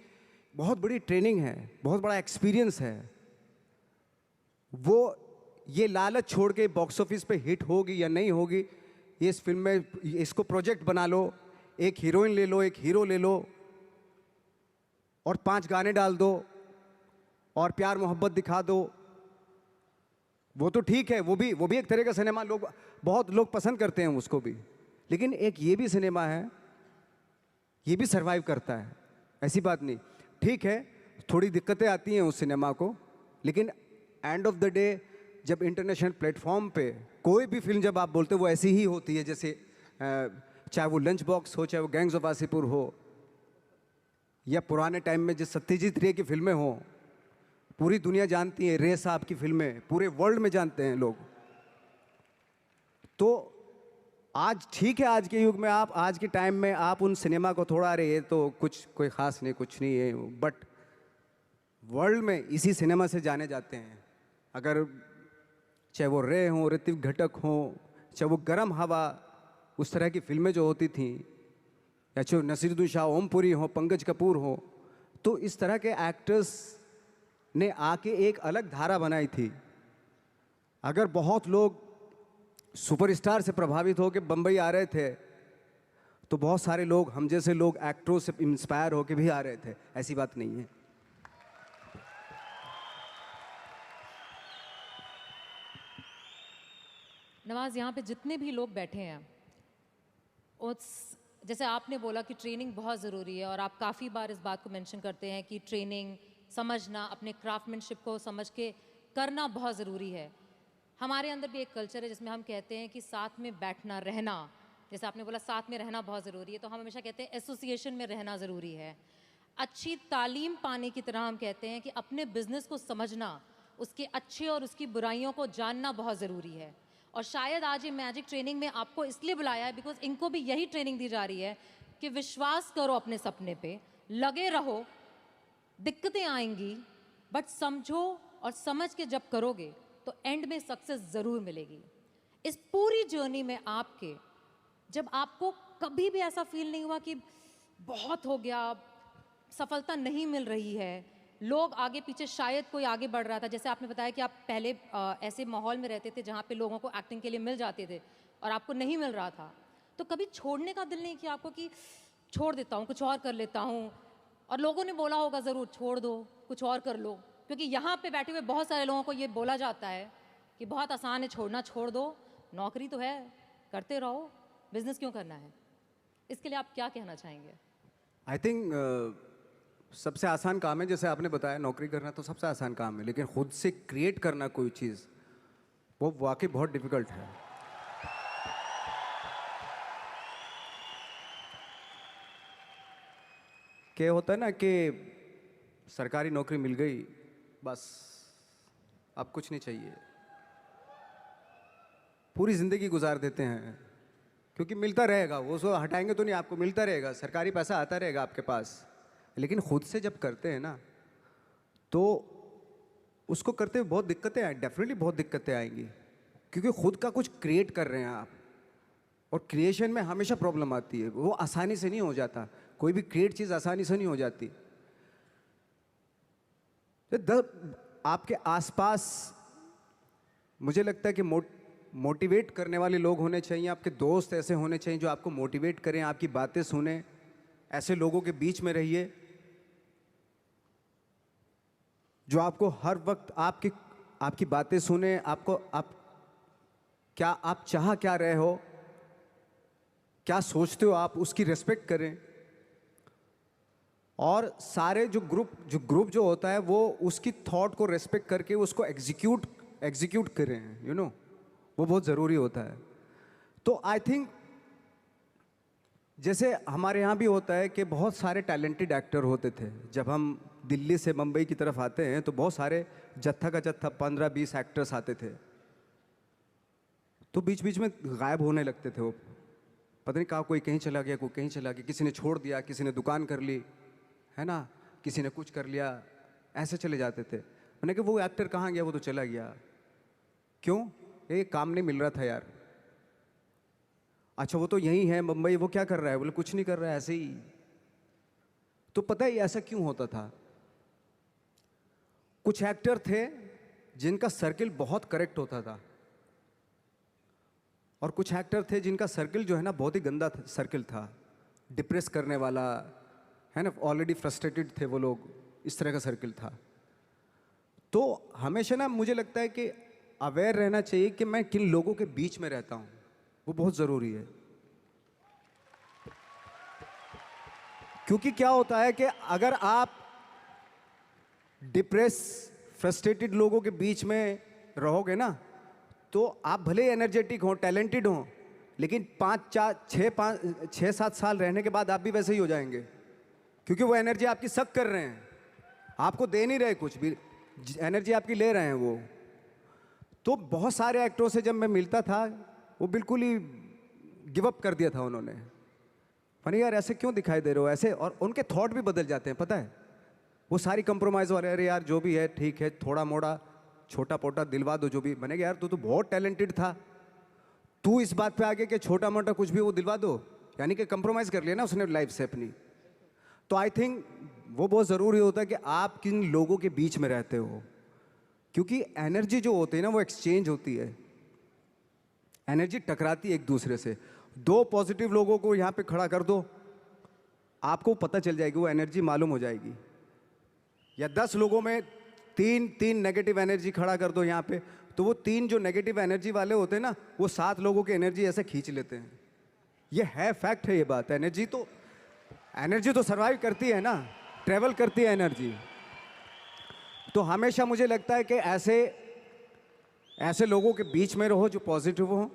बहुत बड़ी ट्रेनिंग है, बहुत बड़ा एक्सपीरियंस है। वो ये लालच छोड़ के बॉक्स ऑफिस पे हिट होगी या नहीं होगी, ये इस फिल्म में इसको प्रोजेक्ट बना लो, एक हीरोइन ले लो, एक हीरो ले लो और 5 गाने डाल दो और प्यार मोहब्बत दिखा दो। वो तो ठीक है, वो भी एक तरह का सिनेमा, बहुत लोग पसंद करते हैं उसको भी। लेकिन एक ये भी सिनेमा है, ये भी सरवाइव करता है, ऐसी बात नहीं। ठीक है, थोड़ी दिक्कतें आती हैं उस सिनेमा को, लेकिन एंड ऑफ द डे जब इंटरनेशनल प्लेटफॉर्म पे कोई भी फिल्म जब आप बोलते हो वो ऐसी ही होती है, जैसे चाहे वो लंच बॉक्स हो, चाहे वो गैंग्स ऑफ वासेपुर हो, या पुराने टाइम में जो सत्यजीत रे की फिल्में हों, पूरी दुनिया जानती है रे साहब की फिल्में, पूरे वर्ल्ड में जानते हैं लोग। तो आज ठीक है, आज के युग में आप, आज के टाइम में आप उन सिनेमा को थोड़ा, अरे ये तो कुछ कोई ख़ास नहीं, कुछ नहीं है, बट वर्ल्ड में इसी सिनेमा से जाने जाते हैं। अगर चाहे वो रे हों, ऋतिक घटक हों, चाहे वो गरम हवा, उस तरह की फिल्में जो होती थी, या चाहे नसीरुद्दीन शाह, ओमपुरी हो, पंकज कपूर हो, तो इस तरह के एक्टर्स ने आके एक अलग धारा बनाई थी। अगर बहुत लोग सुपरस्टार से प्रभावित होकर बम्बई आ रहे थे, तो बहुत सारे लोग, हम जैसे लोग, एक्टरों से इंस्पायर होकर भी आ रहे थे, ऐसी बात नहीं है। नवाज, यहाँ पे जितने भी लोग बैठे हैं, जैसे आपने बोला कि ट्रेनिंग बहुत ज़रूरी है, और आप काफ़ी बार इस बात को मेंशन करते हैं कि ट्रेनिंग, समझना, अपने क्राफ्टमैनशिप को समझ के करना बहुत ज़रूरी है। हमारे अंदर भी एक कल्चर है जिसमें हम कहते हैं कि साथ में बैठना, रहना, जैसे आपने बोला साथ में रहना बहुत ज़रूरी है, तो हम हमेशा कहते हैं एसोसिएशन में रहना ज़रूरी है। अच्छी तालीम पाने की तरह हम कहते हैं कि अपने बिजनेस को समझना, उसके अच्छे और उसकी बुराइयों को जानना बहुत ज़रूरी है। और शायद आज ये मैजिक ट्रेनिंग में आपको इसलिए बुलाया है बिकॉज इनको भी यही ट्रेनिंग दी जा रही है कि विश्वास करो अपने सपने पे, लगे रहो, दिक्कतें आएंगी, बट समझो और समझ के जब करोगे तो एंड में सक्सेस ज़रूर मिलेगी। इस पूरी जर्नी में आपके, जब आपको कभी भी ऐसा फील नहीं हुआ कि बहुत हो गया, सफलता नहीं मिल रही है, लोग आगे पीछे, शायद कोई आगे बढ़ रहा था, जैसे आपने बताया कि आप पहले ऐसे माहौल में रहते थे जहाँ पे लोगों को एक्टिंग के लिए मिल जाते थे और आपको नहीं मिल रहा था, तो कभी छोड़ने का दिल नहीं किया आपको कि छोड़ देता हूँ, कुछ और कर लेता हूँ? और लोगों ने बोला होगा ज़रूर, छोड़ दो, कुछ और कर लो, क्योंकि यहाँ पे बैठे हुए बहुत सारे लोगों को ये बोला जाता है कि बहुत आसान है छोड़ना, छोड़ दो, नौकरी तो है, करते रहो, बिजनेस क्यों करना है? इसके लिए आप क्या कहना चाहेंगे? आई थिंक सबसे आसान काम है, जैसे आपने बताया, नौकरी करना तो सबसे आसान काम है, लेकिन खुद से क्रिएट करना कोई चीज़, वो वाकई बहुत डिफिकल्ट है। क्या होता है ना कि सरकारी नौकरी मिल गई, बस अब कुछ नहीं चाहिए, पूरी ज़िंदगी गुजार देते हैं, क्योंकि मिलता रहेगा, वो सो हटाएंगे तो नहीं, आपको मिलता रहेगा, सरकारी पैसा आता रहेगा आपके पास। लेकिन खुद से जब करते हैं ना, तो उसको करते हुए बहुत दिक्कतें आए, डेफिनेटली बहुत दिक्कतें आएंगी, क्योंकि खुद का कुछ क्रिएट कर रहे हैं आप, और क्रिएशन में हमेशा प्रॉब्लम आती है, वो आसानी से नहीं हो जाता, कोई भी क्रिएट चीज़ आसानी से नहीं हो जाती। आपके आसपास मुझे लगता है कि मोटिवेट करने वाले लोग होने चाहिए, आपके दोस्त ऐसे होने चाहिए जो आपको मोटिवेट करें, आपकी बातें सुने, ऐसे लोगों के बीच में रहिए जो आपको हर वक्त आपकी बातें सुने, आप चाह क्या रहे हो, क्या सोचते हो आप, उसकी रिस्पेक्ट करें। और सारे जो ग्रुप जो होता है, वो उसकी थॉट को रिस्पेक्ट करके उसको एग्जीक्यूट करें, यू नो, वो बहुत ज़रूरी होता है। तो आई थिंक जैसे हमारे यहाँ भी होता है कि बहुत सारे टैलेंटेड एक्टर होते थे, जब हम दिल्ली से मुंबई की तरफ आते हैं तो बहुत सारे जत्था का जत्था 15-20 एक्टर्स आते थे, तो बीच बीच में गायब होने लगते थे वो, पता नहीं कहाँ, कोई कहीं चला गया, कोई कहीं चला गया, किसी ने छोड़ दिया, किसी ने दुकान कर ली, है ना, किसी ने कुछ कर लिया, ऐसे चले जाते थे। मैंने कहा वो एक्टर कहाँ गया, वो तो चला गया, क्यों? ये काम नहीं मिल रहा था यार। अच्छा वो तो यही है मुंबई, वो क्या कर रहा है? बोले कुछ नहीं कर रहा है, ऐसे ही। तो पता है ऐसा क्यों होता था? कुछ एक्टर थे जिनका सर्किल बहुत करेक्ट होता था, और कुछ एक्टर थे जिनका सर्किल जो है ना बहुत ही गंदा सर्किल था, डिप्रेस करने वाला, है ना, ऑलरेडी फ्रस्ट्रेटेड थे वो लोग, इस तरह का सर्किल था। तो हमेशा ना मुझे लगता है कि अवेयर रहना चाहिए कि मैं किन लोगों के बीच में रहता हूँ, वो बहुत ज़रूरी है। क्योंकि क्या होता है कि अगर आप डिप्रेस फ्रस्ट्रेटेड लोगों के बीच में रहोगे ना, तो आप भले एनर्जेटिक हो, टैलेंटेड हो, लेकिन 5-7 साल रहने के बाद आप भी वैसे ही हो जाएंगे, क्योंकि वो एनर्जी आपकी सक कर रहे हैं, आपको दे नहीं रहे कुछ भी, एनर्जी आपकी ले रहे हैं वो। तो बहुत सारे एक्टरों से जब मैं मिलता था, वो बिल्कुल ही गिव अप कर दिया था उन्होंने। फनी यार ऐसे क्यों दिखाई दे रहे हो ऐसे, और उनके थॉट भी बदल जाते हैं, पता है, वो सारी कंप्रोमाइज़ वाले, अरे यार जो भी है ठीक है, थोड़ा मोड़ा छोटा पोटा दिलवा दो जो भी बनेगा, यार तू तो बहुत टैलेंटेड था, तू इस बात पे आगे कि छोटा मोटा कुछ भी वो दिलवा दो, यानी कि कंप्रोमाइज़ कर लिया ना उसने लाइफ से अपनी। तो आई थिंक वो बहुत ज़रूरी होता है कि आप किन लोगों के बीच में रहते हो, क्योंकि एनर्जी जो होती है ना वो एक्सचेंज होती है, एनर्जी टकराती है एक दूसरे से। 2 पॉजिटिव लोगों को यहाँ पे खड़ा कर दो, आपको पता चल जाएगी, वो एनर्जी मालूम हो जाएगी। या 10 लोगों में 3 नेगेटिव एनर्जी खड़ा कर दो यहाँ पे, तो वो 3 जो नेगेटिव एनर्जी वाले होते हैं ना, वो 7 लोगों की एनर्जी ऐसे खींच लेते हैं। ये है, फैक्ट है ये बात। एनर्जी तो सर्वाइव करती है ना, ट्रेवल करती है एनर्जी। तो हमेशा मुझे लगता है कि ऐसे लोगों के बीच में रहो जो पॉजिटिव हो,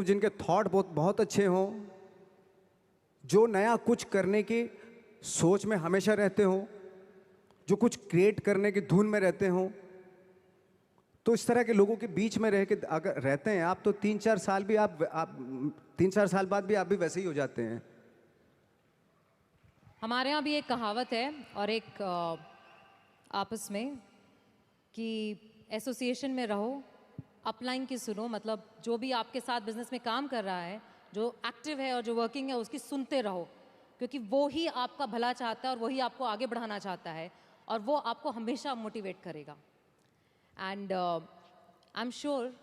जिनके थॉट बहुत अच्छे हों, जो नया कुछ करने की सोच में हमेशा रहते हो, जो कुछ क्रिएट करने की धुन में रहते हो। तो इस तरह के लोगों के बीच में रह के अगर रहते हैं आप, तो 3-4 साल भी आप 3-4 साल बाद भी आप भी वैसे ही हो जाते हैं। हमारे यहाँ भी एक कहावत है और एक आपस में कि एसोसिएशन में रहो, अपलाइन की सुनो, मतलब जो भी आपके साथ बिजनेस में काम कर रहा है, जो एक्टिव है और जो वर्किंग है, उसकी सुनते रहो, क्योंकि वो ही आपका भला चाहता है और वही आपको आगे बढ़ाना चाहता है, और वो आपको हमेशा मोटिवेट करेगा। एंड आई एम श्योर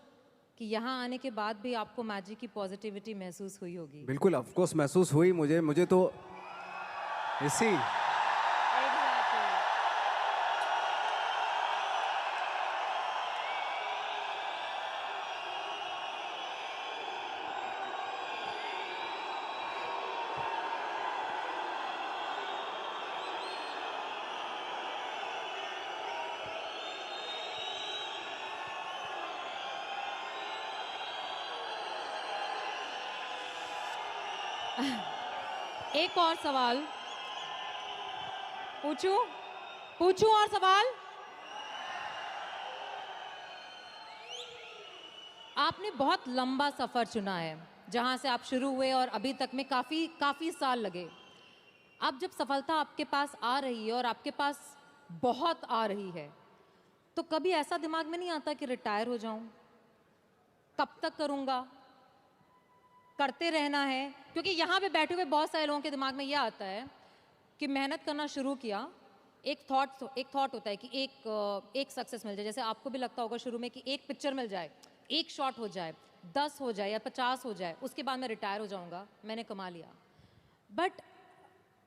कि यहाँ आने के बाद भी आपको मैजिक की पॉजिटिविटी महसूस हुई होगी। बिल्कुल, ऑफ कोर्स महसूस हुई मुझे तो इसी एक और सवाल पूछूं और सवाल। आपने बहुत लंबा सफर चुना है, जहां से आप शुरू हुए और अभी तक में काफी साल लगे। अब जब सफलता आपके पास आ रही है और आपके पास बहुत आ रही है, तो कभी ऐसा दिमाग में नहीं आता कि रिटायर हो जाऊं, कब तक करूंगा, करते रहना है? क्योंकि यहाँ पे बैठे हुए बहुत सारे लोगों के दिमाग में यह आता है कि मेहनत करना शुरू किया, एक थॉट होता है कि एक सक्सेस मिल जाए, जैसे आपको भी लगता होगा शुरू में कि एक पिक्चर मिल जाए, एक शॉट हो जाए, 10 हो जाए या 50 हो जाए, उसके बाद मैं रिटायर हो जाऊंगा, मैंने कमा लिया। बट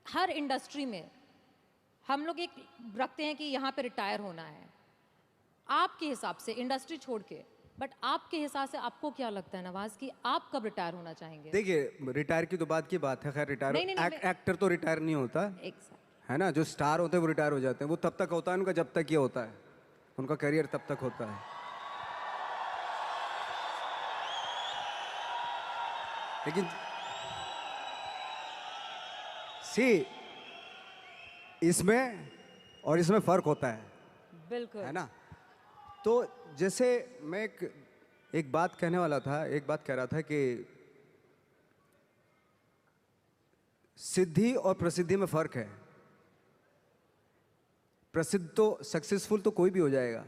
हर इंडस्ट्री में हम लोग एक रखते हैं कि यहाँ पे रिटायर होना है। आपके हिसाब से इंडस्ट्री छोड़ के, बट आपके हिसाब से आपको क्या लगता है नवाज कि आप कब रिटायर होना चाहेंगे? देखिए, रिटायर की तो बात की बात है, खैर रिटायर एक्टर तो रिटायर नहीं होता है ना, जो स्टार होते हैं वो रिटायर हो जाते हैं, वो तब तक होता है उनका जब तक ये होता है, उनका करियर तब तक होता है। लेकिन इसमें और इसमें फर्क होता है, बिल्कुल, है ना। तो जैसे मैं एक बात कहने वाला था, एक बात कह रहा था कि सिद्धि और प्रसिद्धि में फर्क है। प्रसिद्ध तो सक्सेसफुल तो कोई भी हो जाएगा।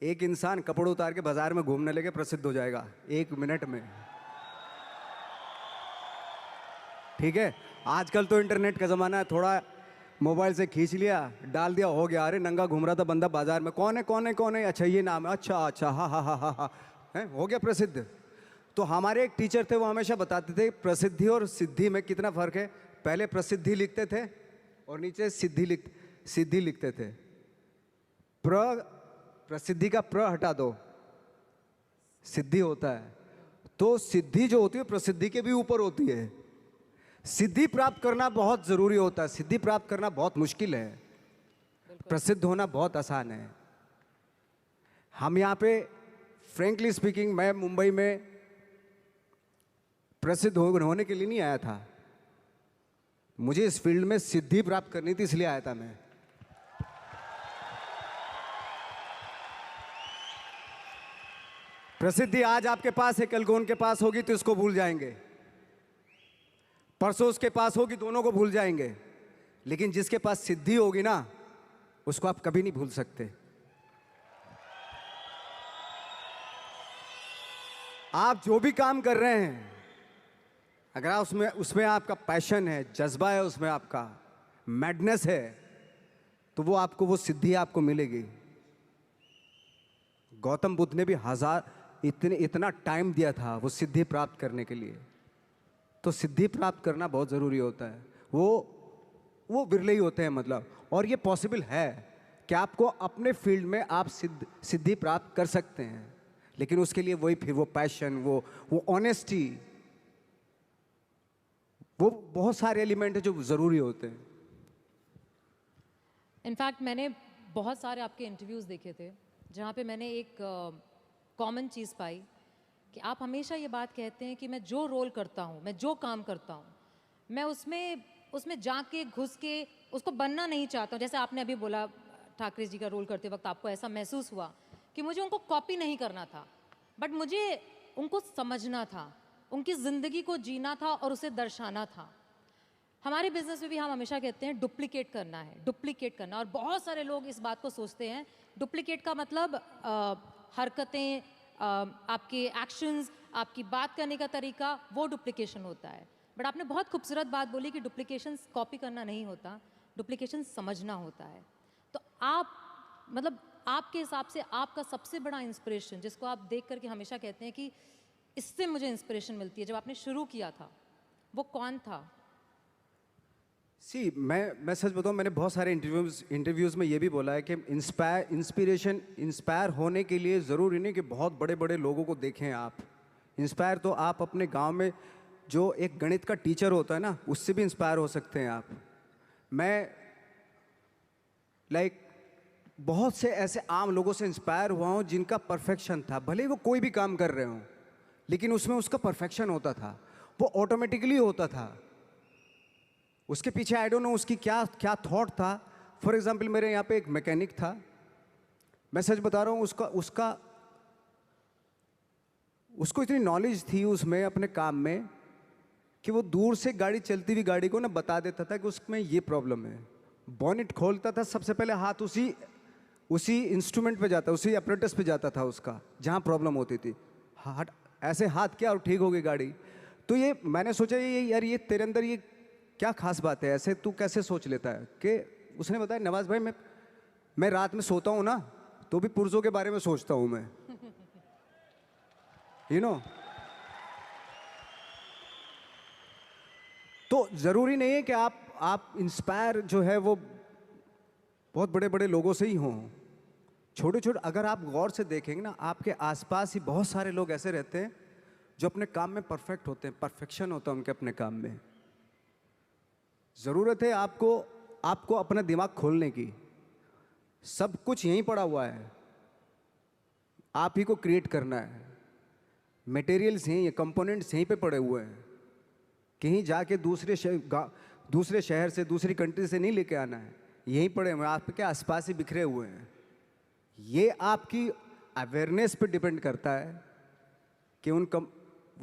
एक इंसान कपड़े उतार के बाजार में घूमने लगे प्रसिद्ध हो जाएगा 1 मिनट में, ठीक है। आजकल तो इंटरनेट का जमाना है, थोड़ा मोबाइल से खींच लिया, डाल दिया, हो गया। अरे नंगा घूम रहा था बंदा बाजार में, कौन है, अच्छा ये नाम है, अच्छा, हाँ हाँ हाँ हाँ हाँ, है, हो गया प्रसिद्ध। तो हमारे एक टीचर थे, वो हमेशा बताते थे प्रसिद्धि और सिद्धि में कितना फर्क है। पहले प्रसिद्धि लिखते थे और नीचे सिद्धि लिखते थे। प्रसिद्धि का प्र हटा दो, सिद्धि होता है। तो सिद्धि जो होती है प्रसिद्धि के भी ऊपर होती है। सिद्धि प्राप्त करना बहुत जरूरी होता है, सिद्धि प्राप्त करना बहुत मुश्किल है, प्रसिद्ध होना बहुत आसान है। हम यहाँ पे फ्रेंकली स्पीकिंग, मैं मुंबई में प्रसिद्ध होने के लिए नहीं आया था, मुझे इस फील्ड में सिद्धि प्राप्त करनी थी, इसलिए आया था मैं। प्रसिद्धि आज आपके पास है, कल को उनके पास होगी तो इसको भूल जाएंगे, परसों उसके पास होगी, दोनों को भूल जाएंगे। लेकिन जिसके पास सिद्धि होगी ना, उसको आप कभी नहीं भूल सकते। आप जो भी काम कर रहे हैं, अगर आप उसमें आपका पैशन है, जज्बा है, उसमें आपका मैडनेस है, तो वो आपको, वो सिद्धि आपको मिलेगी। गौतम बुद्ध ने भी इतना टाइम दिया था वो सिद्धि प्राप्त करने के लिए। तो सिद्धि प्राप्त करना बहुत ज़रूरी होता है। वो विरले ही होते हैं मतलब। और ये पॉसिबल है कि आपको अपने फील्ड में आप सिद्धि प्राप्त कर सकते हैं, लेकिन उसके लिए वही फिर वो पैशन, वो ऑनेस्टी, वो बहुत सारे एलिमेंट है जो ज़रूरी होते हैं। इनफैक्ट मैंने बहुत सारे आपके इंटरव्यूज़ देखे थे जहाँ पे मैंने एक कॉमन चीज़ पाई कि आप हमेशा ये बात कहते हैं कि मैं जो रोल करता हूँ, मैं जो काम करता हूँ, मैं उसमें जाके घुस के उसको बनना नहीं चाहता हूँ। जैसे आपने अभी बोला, ठाकरे जी का रोल करते वक्त आपको ऐसा महसूस हुआ कि मुझे उनको कॉपी नहीं करना था, बट मुझे उनको समझना था, उनकी ज़िंदगी को जीना था और उसे दर्शाना था। हमारे बिजनेस में भी हम हमेशा कहते हैं डुप्लीकेट करना है, डुप्लीकेट करना। और बहुत सारे लोग इस बात को सोचते हैं, डुप्लीकेट का मतलब हरकतें, आपके एक्शंस, आपकी बात करने का तरीका, वो डुप्लीकेशन होता है। बट आपने बहुत खूबसूरत बात बोली कि डुप्लीकेशन कॉपी करना नहीं होता, डुप्लीकेशन समझना होता है। तो आप मतलब आपके हिसाब से आपका सबसे बड़ा इंस्पिरेशन, जिसको आप देख करके हमेशा कहते हैं कि इससे मुझे इंस्पिरेशन मिलती है, जब आपने शुरू किया था, वो कौन था? मैं सच बताऊं, मैंने बहुत सारे इंटरव्यूज़ में ये भी बोला है कि इंस्पायर होने के लिए ज़रूरी नहीं कि बहुत बड़े बड़े लोगों को देखें आप। इंस्पायर तो आप अपने गांव में जो एक गणित का टीचर होता है ना, उससे भी इंस्पायर हो सकते हैं आप। मैं बहुत से ऐसे आम लोगों से इंस्पायर हुआ हूँ जिनका परफेक्शन था, भले ही वो कोई भी काम कर रहे हों, लेकिन उसमें उसका परफेक्शन होता था, वो ऑटोमेटिकली होता था। उसके पीछे आई डोंट नो उसकी क्या क्या थॉट था। फॉर एग्जाम्पल, मेरे यहाँ पे एक मैकेनिक था, मैं सच बता रहा हूँ, उसको इतनी नॉलेज थी उसमें अपने काम में कि वो दूर से गाड़ी चलती हुई गाड़ी को ना बता देता था कि उसमें ये प्रॉब्लम है। बॉनेट खोलता था, सबसे पहले हाथ उसी इंस्ट्रूमेंट पे जाता, उसी अपरेटस पे जाता था उसका, जहाँ प्रॉब्लम होती थी। ऐसे हाथ किया और ठीक हो गई गाड़ी। तो ये मैंने सोचा, यार ये तेरे अंदर ये क्या खास बात है, ऐसे तू कैसे सोच लेता है? कि उसने बताया, नवाज भाई मैं रात में सोता हूँ ना, तो भी पुर्जों के बारे में सोचता हूँ मैं, यू नो। तो जरूरी नहीं है कि आप इंस्पायर जो है वो बहुत बड़े बड़े लोगों से ही हों। छोटे छोटे, अगर आप गौर से देखेंगे ना, आपके आसपास ही बहुत सारे लोग ऐसे रहते हैं जो अपने काम में परफेक्ट होते हैं, परफेक्शन होता है उनके अपने काम में। ज़रूरत है आपको अपना दिमाग खोलने की। सब कुछ यहीं पड़ा हुआ है, आप ही को क्रिएट करना है। मटेरियल्स यहीं, कंपोनेंट्स यहीं पे पड़े हुए हैं। कहीं जाके दूसरे शहर से, दूसरी कंट्री से नहीं लेके आना है, यहीं पड़े हुए हैं, आपके आसपास ही बिखरे हुए हैं। ये आपकी अवेयरनेस पे डिपेंड करता है कि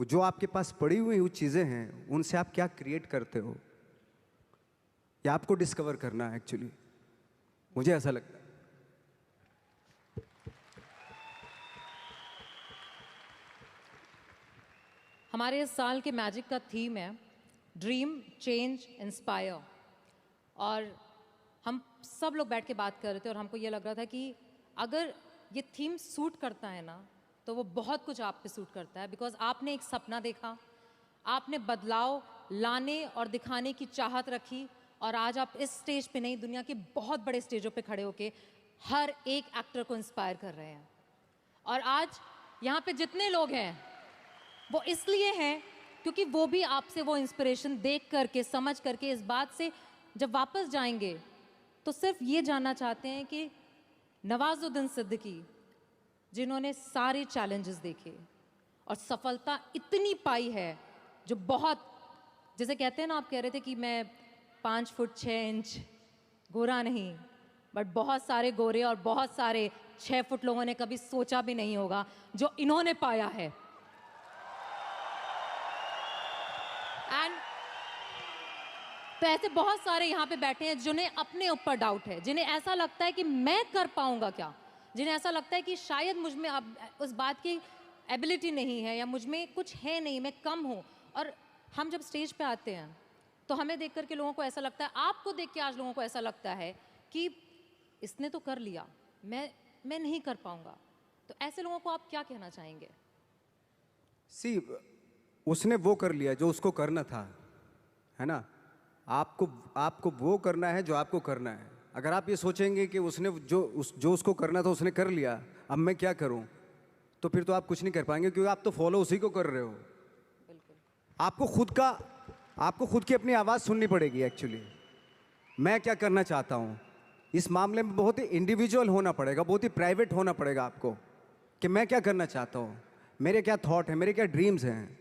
जो आपके पास पड़ी हुई चीज़ें हैं, उनसे आप क्या क्रिएट करते हो, या आपको डिस्कवर करना है। एक्चुअली मुझे ऐसा लगता है। हमारे इस साल के मैजिक का थीम है ड्रीम, चेंज, इंस्पायर। और हम सब लोग बैठ के बात कर रहे थे और हमको ये लग रहा था कि अगर ये थीम सूट करता है ना, तो वो बहुत कुछ आप पे सूट करता है, बिकॉज आपने एक सपना देखा, आपने बदलाव लाने और दिखाने की चाहत रखी, और आज आप इस स्टेज पे नहीं, दुनिया के बहुत बड़े स्टेजों पे खड़े होके हर एक एक्टर को इंस्पायर कर रहे हैं। और आज यहाँ पे जितने लोग हैं वो इसलिए हैं क्योंकि वो भी आपसे वो इंस्पिरेशन देख करके, समझ करके, इस बात से जब वापस जाएंगे तो सिर्फ ये जानना चाहते हैं कि नवाजुद्दीन सिद्दीकी, जिन्होंने सारे चैलेंजेस देखे और सफलता इतनी पाई है, जो बहुत, जैसे कहते हैं ना, आप कह रहे थे कि मैं 5 फुट 6 इंच गोरा नहीं, बट बहुत सारे गोरे और बहुत सारे 6 फुट लोगों ने कभी सोचा भी नहीं होगा जो इन्होंने पाया है। एंड तो ऐसे बहुत सारे यहाँ पे बैठे हैं जिन्हें अपने ऊपर डाउट है, जिन्हें ऐसा लगता है कि मैं कर पाऊंगा क्या, जिन्हें ऐसा लगता है कि शायद मुझ में अब उस बात की एबिलिटी नहीं है, या मुझ में कुछ है नहीं, मैं कम हूँ। और हम जब स्टेज पे आते हैं तो हमें देख करके लोगों को ऐसा लगता है, आपको देख के आज लोगों को ऐसा लगता है कि इसने तो कर लिया, मैं नहीं कर पाऊंगा। तो ऐसे लोगों को आप क्या कहना चाहेंगे? सी, उसने वो कर लिया जो उसको करना था, है ना। आपको वो करना है जो आपको करना है। अगर आप ये सोचेंगे कि उसने जो उसको करना था उसने कर लिया, अब मैं क्या करूं, तो फिर तो आप कुछ नहीं कर पाएंगे, क्योंकि आप तो फॉलो उसी को कर रहे हो। बिल्कुल। आपको खुद की अपनी आवाज़ सुननी पड़ेगी एक्चुअली। मैं क्या करना चाहता हूँ, इस मामले में बहुत ही इंडिविजुअल होना पड़ेगा, बहुत ही प्राइवेट होना पड़ेगा आपको, कि मैं क्या करना चाहता हूँ, मेरे क्या थॉट हैं, मेरे क्या ड्रीम्स हैं।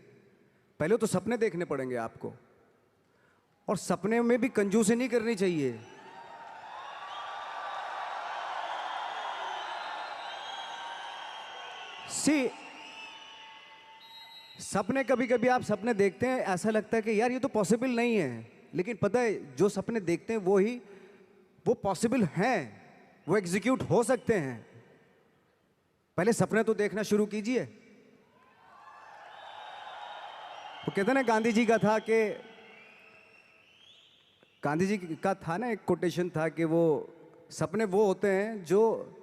पहले तो सपने देखने पड़ेंगे आपको, और सपने में भी कंजूसी नहीं करनी चाहिए। सपने, कभी कभी आप सपने देखते हैं, ऐसा लगता है कि यार ये तो पॉसिबल नहीं है, लेकिन पता है जो सपने देखते हैं वो पॉसिबल हैं, वो एग्जीक्यूट हो सकते हैं। पहले सपने तो देखना शुरू कीजिए। तो कहते हैं ना, गांधी जी का था ना, एक कोटेशन था कि वो सपने वो होते हैं जो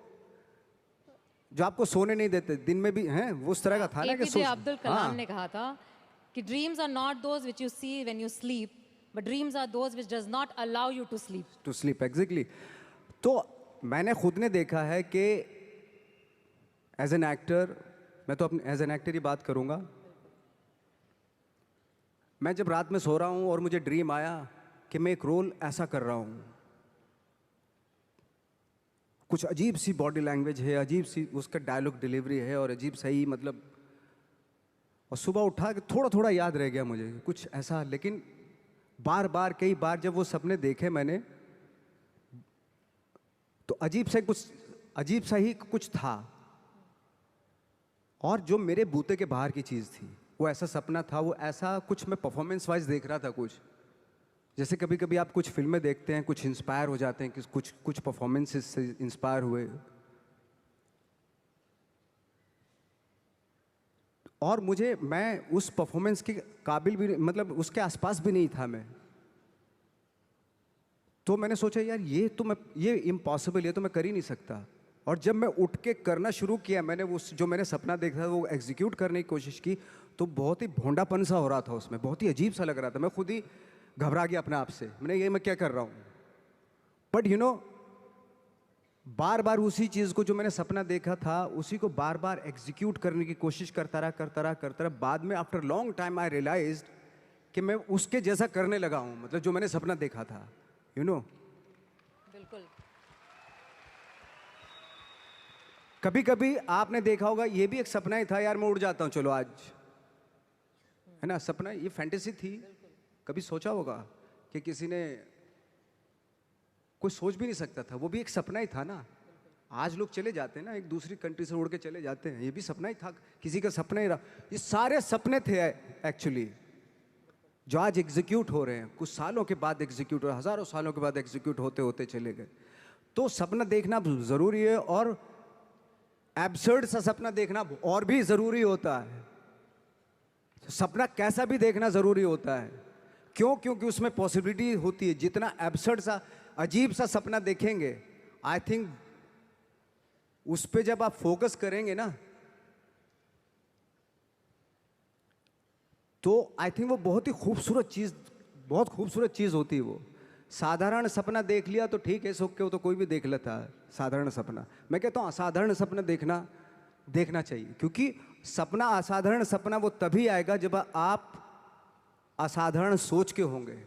आपको सोने नहीं देते, दिन में भी हैं, वो उस तरह का था ना कि एपीजे अब्दुल कलाम ने कहा था कि dreams are not those which you see when you sleep, but dreams are those which does not allow you to sleep. Exactly. तो मैंने खुद ने देखा है कि एज एन एक्टर, मैं तो अपने एज एन एक्टर ही बात करूंगा, मैं जब रात में सो रहा हूं और मुझे ड्रीम आया कि मैं एक रोल ऐसा कर रहा हूं, कुछ अजीब सी बॉडी लैंग्वेज है, अजीब सी उसका डायलॉग डिलीवरी है, और अजीब सही मतलब, और सुबह उठा के थोड़ा थोड़ा याद रह गया मुझे कुछ ऐसा। लेकिन बार बार, कई बार जब वो सपने देखे मैंने, तो अजीब सा ही कुछ था, और जो मेरे बूते के बाहर की चीज़ थी, वो ऐसा सपना था, वो ऐसा कुछ मैं परफॉर्मेंस वाइज देख रहा था। कुछ जैसे कभी कभी आप कुछ फिल्में देखते हैं, कुछ इंस्पायर हो जाते हैं, कि कुछ परफॉर्मेंसेस से इंस्पायर हुए, और मैं उस परफॉर्मेंस के काबिल भी, मतलब उसके आसपास भी नहीं था मैं। तो मैंने सोचा यार ये इम्पॉसिबल, ये तो मैं कर ही नहीं सकता। और जब मैं उठ के करना शुरू किया, मैंने जो मैंने सपना देखा था वो एग्जीक्यूट करने की कोशिश की, तो बहुत ही भोंडापन सा हो रहा था उसमें, बहुत ही अजीब सा लग रहा था। मैं खुद ही घबरा गया अपने आप से, मैं क्या कर रहा हूँ। बट बार बार उसी चीज़ को, जो मैंने सपना देखा था, उसी को बार बार एग्जीक्यूट करने की कोशिश करता रहा। बाद में after long time I realised कि मैं उसके जैसा करने लगा हूँ, मतलब जो मैंने सपना देखा था। बिल्कुल। कभी कभी आपने देखा होगा, ये भी एक सपना ही था, यार मैं उड़ जाता हूँ चलो आज, है ना। सपना, ये फैंटेसी थी। कभी सोचा होगा कि किसी ने, कोई सोच भी नहीं सकता था, वो भी एक सपना ही था ना। आज लोग चले जाते हैं ना, एक दूसरी कंट्री से उड़ के चले जाते हैं, ये भी सपना ही था, किसी का सपना ही रहा। ये सारे सपने थे एक्चुअली, जो आज एग्जीक्यूट हो रहे हैं, कुछ सालों के बाद एग्जीक्यूट हो रहे हैं, हजारों सालों के बाद एग्जीक्यूट होते होते चले गए। तो सपना देखना ज़रूरी है, और एब्सर्ड सा सपना देखना और भी ज़रूरी होता है। सपना कैसा भी देखना ज़रूरी होता है। क्यों? क्योंकि उसमें पॉसिबिलिटी होती है। जितना एब्सर्ड सा, अजीब सा सपना देखेंगे, आई थिंक उस पर जब आप फोकस करेंगे ना, तो आई थिंक वो बहुत ही खूबसूरत चीज़, बहुत खूबसूरत चीज़ होती है वो। साधारण सपना देख लिया तो ठीक है, सो के वो तो कोई भी देख लेता है साधारण सपना। मैं कहता हूँ असाधारण सपना देखना चाहिए, क्योंकि सपना, असाधारण सपना वो तभी आएगा जब आप असाधारण सोच के होंगे।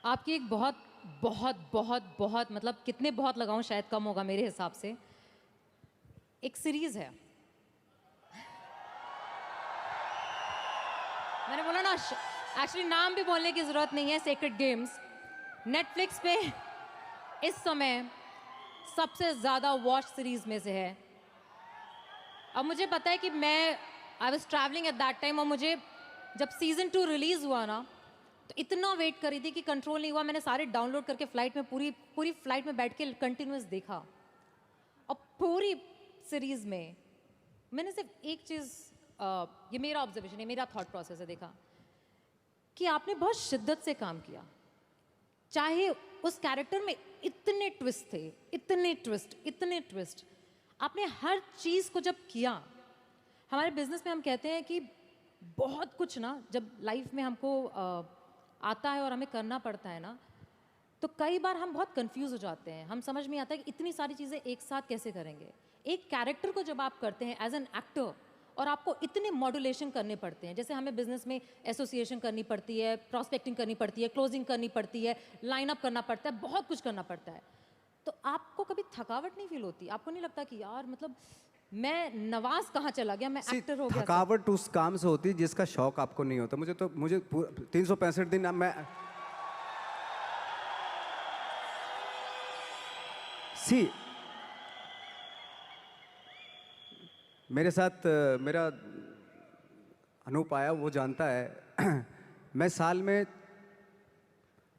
आपकी एक बहुत बहुत बहुत बहुत मतलब कितने बहुत लगाऊं शायद कम होगा मेरे हिसाब से, एक सीरीज है, मैंने बोला ना, एक्चुअली नाम भी बोलने की जरूरत नहीं है, सेक्रेड गेम्स। नेटफ्लिक्स पे इस समय सबसे ज्यादा वॉच सीरीज में से है। अब मुझे पता है कि मैं I was travelling at that time, और मुझे जब सीजन 2 रिलीज हुआ ना तो इतना वेट कर रही थी कि कंट्रोल नहीं हुआ। मैंने सारे डाउनलोड करके फ्लाइट में पूरी पूरी फ्लाइट में बैठ के कंटिन्यूस देखा। और पूरी सीरीज में मैंने सिर्फ एक चीज़, ये मेरा ऑब्जर्वेशन है, मेरा थॉट प्रोसेस है, देखा कि आपने बहुत शिद्दत से काम किया। चाहे उस कैरेक्टर में इतने ट्विस्ट थे, इतने ट्विस्ट, आपने हर चीज़ को जब किया। हमारे बिजनेस में हम कहते हैं कि बहुत कुछ ना जब लाइफ में हमको आता है और हमें करना पड़ता है ना, तो कई बार हम बहुत कंफ्यूज हो जाते हैं। हम समझ में आता है कि इतनी सारी चीज़ें एक साथ कैसे करेंगे। एक कैरेक्टर को जब आप करते हैं एज एन एक्टर, और आपको इतने मॉड्यूलेशन करने पड़ते हैं, जैसे हमें बिजनेस में एसोसिएशन करनी पड़ती है, प्रॉस्पेक्टिंग करनी पड़ती है, क्लोजिंग करनी पड़ती है, लाइन अप करना पड़ता है, बहुत कुछ करना पड़ता है। तो आपको कभी थकावट नहीं फील होती? आपको नहीं लगता कि यार मतलब मैं नवाज कहाँ चला गया, मैं एक्टर हो गया? थकावट उस काम से होती है जिसका शौक आपको नहीं होता। मुझे 365 दिन मैं सी मेरे साथ मेरा अनूप आया, वो जानता है मैं साल में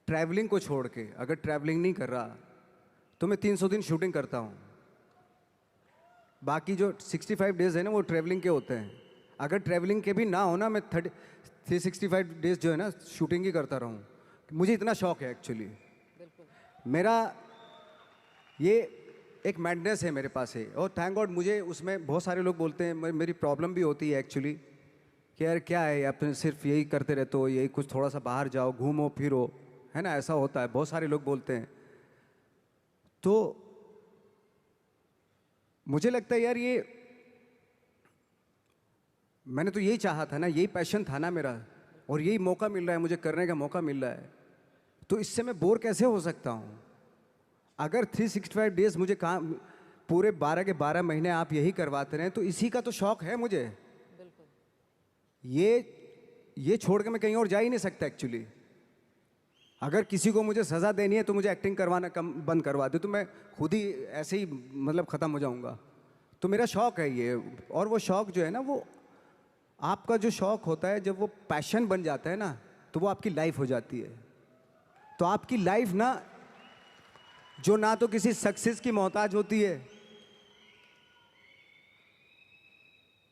ट्रैवलिंग को छोड़ के, अगर ट्रैवलिंग नहीं कर रहा तो मैं 300 दिन शूटिंग करता हूँ। बाकी जो 65 डेज है ना वो ट्रैवलिंग के होते हैं। अगर ट्रैवलिंग के भी ना हो ना, मैं 365 डेज जो है ना शूटिंग ही करता रहूँ। मुझे इतना शौक है एक्चुअली। मेरा ये एक मैडनेस है मेरे पास है, और थैंक गॉड मुझे उसमें बहुत सारे लोग बोलते हैं, मेरी प्रॉब्लम भी होती है एक्चुअली कि यार क्या है, आप सिर्फ यही करते रहते हो, यही कुछ थोड़ा सा बाहर जाओ, घूमो फिरो, है ना, ऐसा होता है, बहुत सारे लोग बोलते हैं। तो मुझे लगता है यार ये मैंने तो यही चाहा था ना, यही पैशन था ना मेरा, और यही मौका मिल रहा है मुझे, करने का मौका मिल रहा है, तो इससे मैं बोर कैसे हो सकता हूँ? अगर 365 डेज मुझे काम, पूरे 12 के 12 महीने आप यही करवाते रहे, तो इसी का तो शौक है मुझे। ये छोड़ के मैं कहीं और जा ही नहीं सकता एक्चुअली। अगर किसी को मुझे सज़ा देनी है तो मुझे एक्टिंग करवाना कम बंद करवा दे, तो मैं खुद ही ऐसे ही मतलब ख़त्म हो जाऊंगा। तो मेरा शौक है ये, और वो शौक जो है ना, वो आपका जो शौक होता है जब वो पैशन बन जाता है ना, तो वो आपकी लाइफ हो जाती है। तो आपकी लाइफ ना, जो ना तो किसी सक्सेस की मोहताज होती है।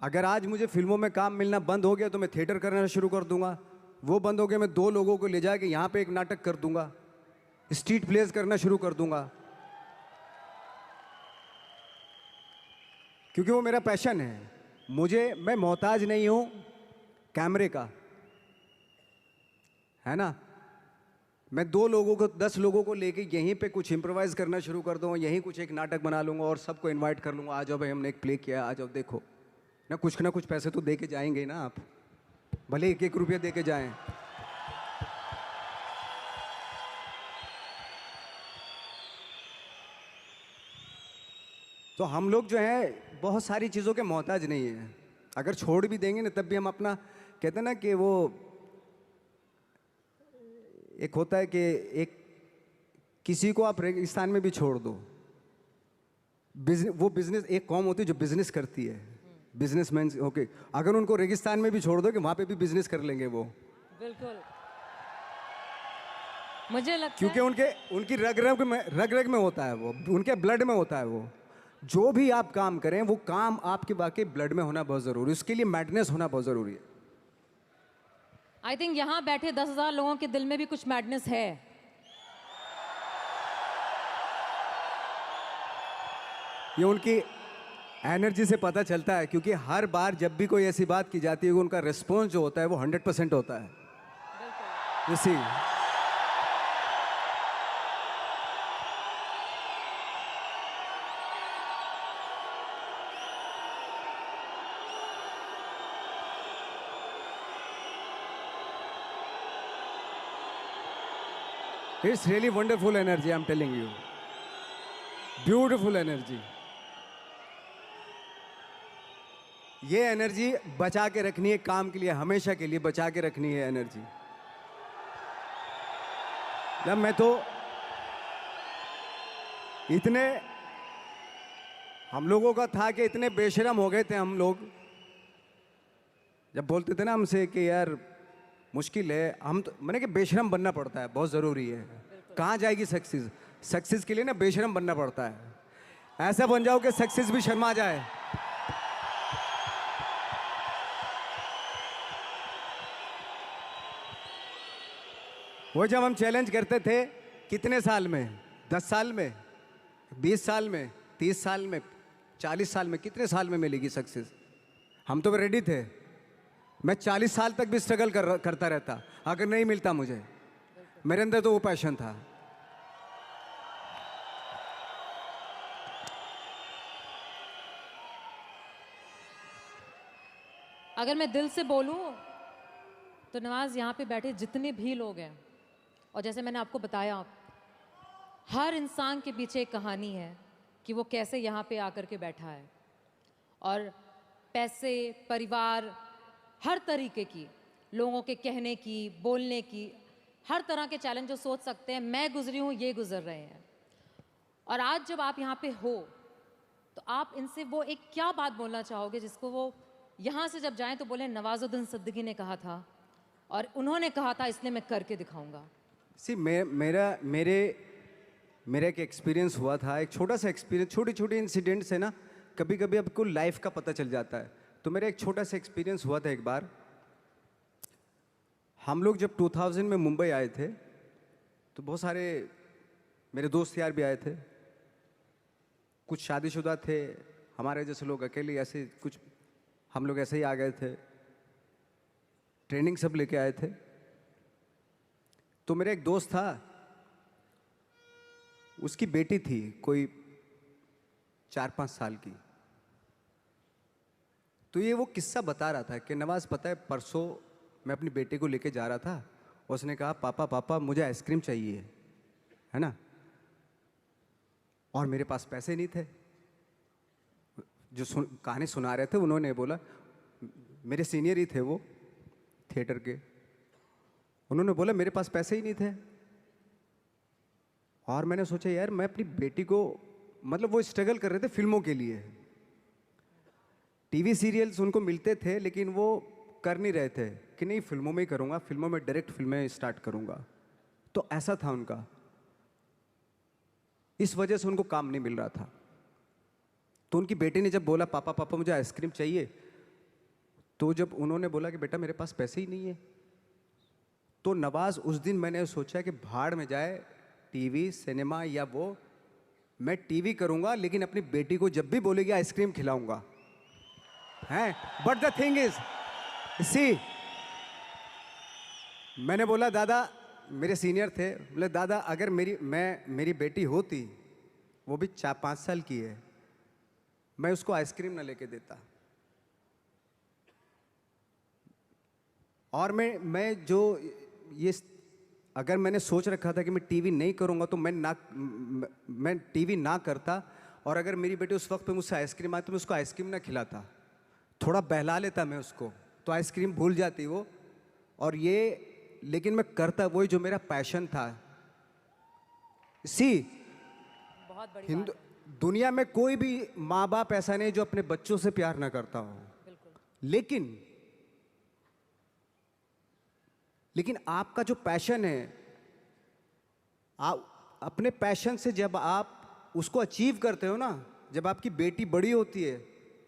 अगर आज मुझे फिल्मों में काम मिलना बंद हो गया तो मैं थिएटर करना शुरू कर दूंगा। वो बंद हो गया, मैं 2 लोगों को ले जाके यहाँ पे एक नाटक कर दूंगा, स्ट्रीट प्लेस करना शुरू कर दूंगा, क्योंकि वो मेरा पैशन है। मैं मोहताज नहीं हूं कैमरे का, है ना। मैं 2 लोगों को, 10 लोगों को लेके यहीं पे कुछ इम्प्रोवाइज करना शुरू कर दूंगा, यहीं कुछ एक नाटक बना लूंगा और सबको इनवाइट कर लूंगा, आ जाओ भाई हमने एक प्ले किया, आ जाओ देखो ना कुछ पैसे तो दे के जाएंगे ना आप, भले 1-1 रुपया दे के जाएं। तो हम लोग जो है बहुत सारी चीज़ों के मोहताज नहीं है। अगर छोड़ भी देंगे ना तब भी हम अपना, कहते हैं ना कि वो एक होता है कि एक किसी को आप रेगिस्तान में भी छोड़ दो, वो बिजनेस, एक कौम होती है जो बिजनेस करती है, बिजनेसमैन, ओके, अगर उनको रेगिस्तान में भी छोड़ दो कि वहां पे भी बिजनेस कर लेंगे वो। बिल्कुल, मुझे लगता क्योंकि है उनकी रग रग में होता है वो, उनके ब्लड में होता है वो। जो भी आप काम करें वो काम आपके वाकई ब्लड में होना बहुत जरूरी है, उसके लिए मैडनेस होना बहुत जरूरी है। आई थिंक यहाँ बैठे 10,000 लोगों के दिल में भी कुछ मैडनेस है। ये उनकी एनर्जी से पता चलता है, क्योंकि हर बार जब भी कोई ऐसी बात की जाती है उनका रिस्पॉन्स जो होता है वो 100% होता है। इसी it's really wonderful energy, I am telling you, beautiful energy. ये एनर्जी बचा के रखनी है, काम के लिए हमेशा के लिए बचा के रखनी है एनर्जी। जब मैं तो इतने हम लोगों का था कि इतने बेशरम हो गए थे हम लोग, जब बोलते थे ना हमसे कि यार मुश्किल है, हम तो मैंने कि बेशरम बनना पड़ता है, बहुत ज़रूरी है। कहाँ जाएगी सक्सेस? सक्सेस के लिए ना बेशरम बनना पड़ता है। ऐसा बन जाओ कि सक्सेस भी शर्मा जाए। वो जब हम चैलेंज करते थे, कितने साल में, 10 साल में, 20 साल में, 30 साल में, 40 साल में, कितने साल में मिलेगी सक्सेस? हम तो रेडी थे। मैं 40 साल तक भी स्ट्रगल करता रहता अगर नहीं मिलता मुझे। मेरे अंदर तो वो पैशन था। अगर मैं दिल से बोलूं तो नवाज, यहाँ पे बैठे जितने भी लोग हैं, और जैसे मैंने आपको बताया, हर इंसान के पीछे एक कहानी है कि वो कैसे यहाँ पे आकर के बैठा है। और पैसे, परिवार, हर तरीके की, लोगों के कहने की, बोलने की, हर तरह के चैलेंज जो सोच सकते हैं, मैं गुजरी हूँ, ये गुजर रहे हैं। और आज जब आप यहाँ पे हो तो आप इनसे वो एक क्या बात बोलना चाहोगे जिसको वो यहाँ से जब जाएं तो बोले नवाजुद्दीन सिद्दीकी ने कहा था और उन्होंने कहा था, इसलिए मैं करके दिखाऊंगा। मेरा एक एक्सपीरियंस हुआ था, एक छोटा सा एक्सपीरियंस, छोटी छोटी इंसिडेंट से ना कभी कभी आपको लाइफ का पता चल जाता है। तो मेरा एक छोटा सा एक्सपीरियंस हुआ था। एक बार हम लोग जब 2000 में मुंबई आए थे तो बहुत सारे मेरे दोस्त यार भी आए थे, कुछ शादीशुदा थे, हमारे जैसे लोग अकेले, ऐसे कुछ हम लोग ऐसे ही आ गए थे, ट्रेनिंग सब लेके आए थे। तो मेरा एक दोस्त था, उसकी बेटी थी कोई 4-5 साल की। तो ये वो किस्सा बता रहा था कि नवाज, पता है परसों मैं अपनी बेटी को लेके जा रहा था, उसने कहा पापा पापा मुझे आइसक्रीम चाहिए, है ना। और मेरे पास पैसे नहीं थे। जो कहानी सुना रहे थे उन्होंने बोला, मेरे सीनियर ही थे वो थिएटर के, उन्होंने बोला मेरे पास पैसे ही नहीं थे। और मैंने सोचा यार मैं अपनी बेटी को, मतलब वो स्ट्रगल कर रहे थे फिल्मों के लिए, टीवी सीरियल्स उनको मिलते थे लेकिन वो कर नहीं रहे थे कि नहीं फिल्मों में ही करूँगा, फिल्मों में डायरेक्ट फिल्में स्टार्ट करूँगा। तो ऐसा था उनका, इस वजह से उनको काम नहीं मिल रहा था। तो उनकी बेटी ने जब बोला पापा पापा मुझे आइसक्रीम चाहिए, तो जब उन्होंने बोला कि बेटा मेरे पास पैसे ही नहीं है, तो नवाज उस दिन मैंने सोचा कि भाड़ में जाए टीवी सिनेमा या वो, मैं टीवी करूँगा लेकिन अपनी बेटी को जब भी बोलेगी आइसक्रीम खिलाऊंगा, हैं। But the thing is see, मैंने बोला दादा, मेरे सीनियर थे, बोले दादा अगर मेरी बेटी होती, वो भी 4-5 साल की है, मैं उसको आइसक्रीम ना लेके देता। और मैं जो ये, अगर मैंने सोच रखा था कि मैं टीवी नहीं करूंगा तो मैं टीवी ना करता, और अगर मेरी बेटी उस वक्त पे मुझसे आइसक्रीम आती तो मैं उसको आइसक्रीम ना खिलाता, थोड़ा बहला लेता मैं उसको, तो आइसक्रीम भूल जाती वो। और ये लेकिन मैं करता वही जो मेरा पैशन था। सी, बहुत बड़ी बात है। दुनिया में कोई भी माँ बाप ऐसा नहीं जो अपने बच्चों से प्यार ना करता हो, बिल्कुल। लेकिन आपका जो पैशन है, आप अपने पैशन से जब आप उसको अचीव करते हो ना, जब आपकी बेटी बड़ी होती है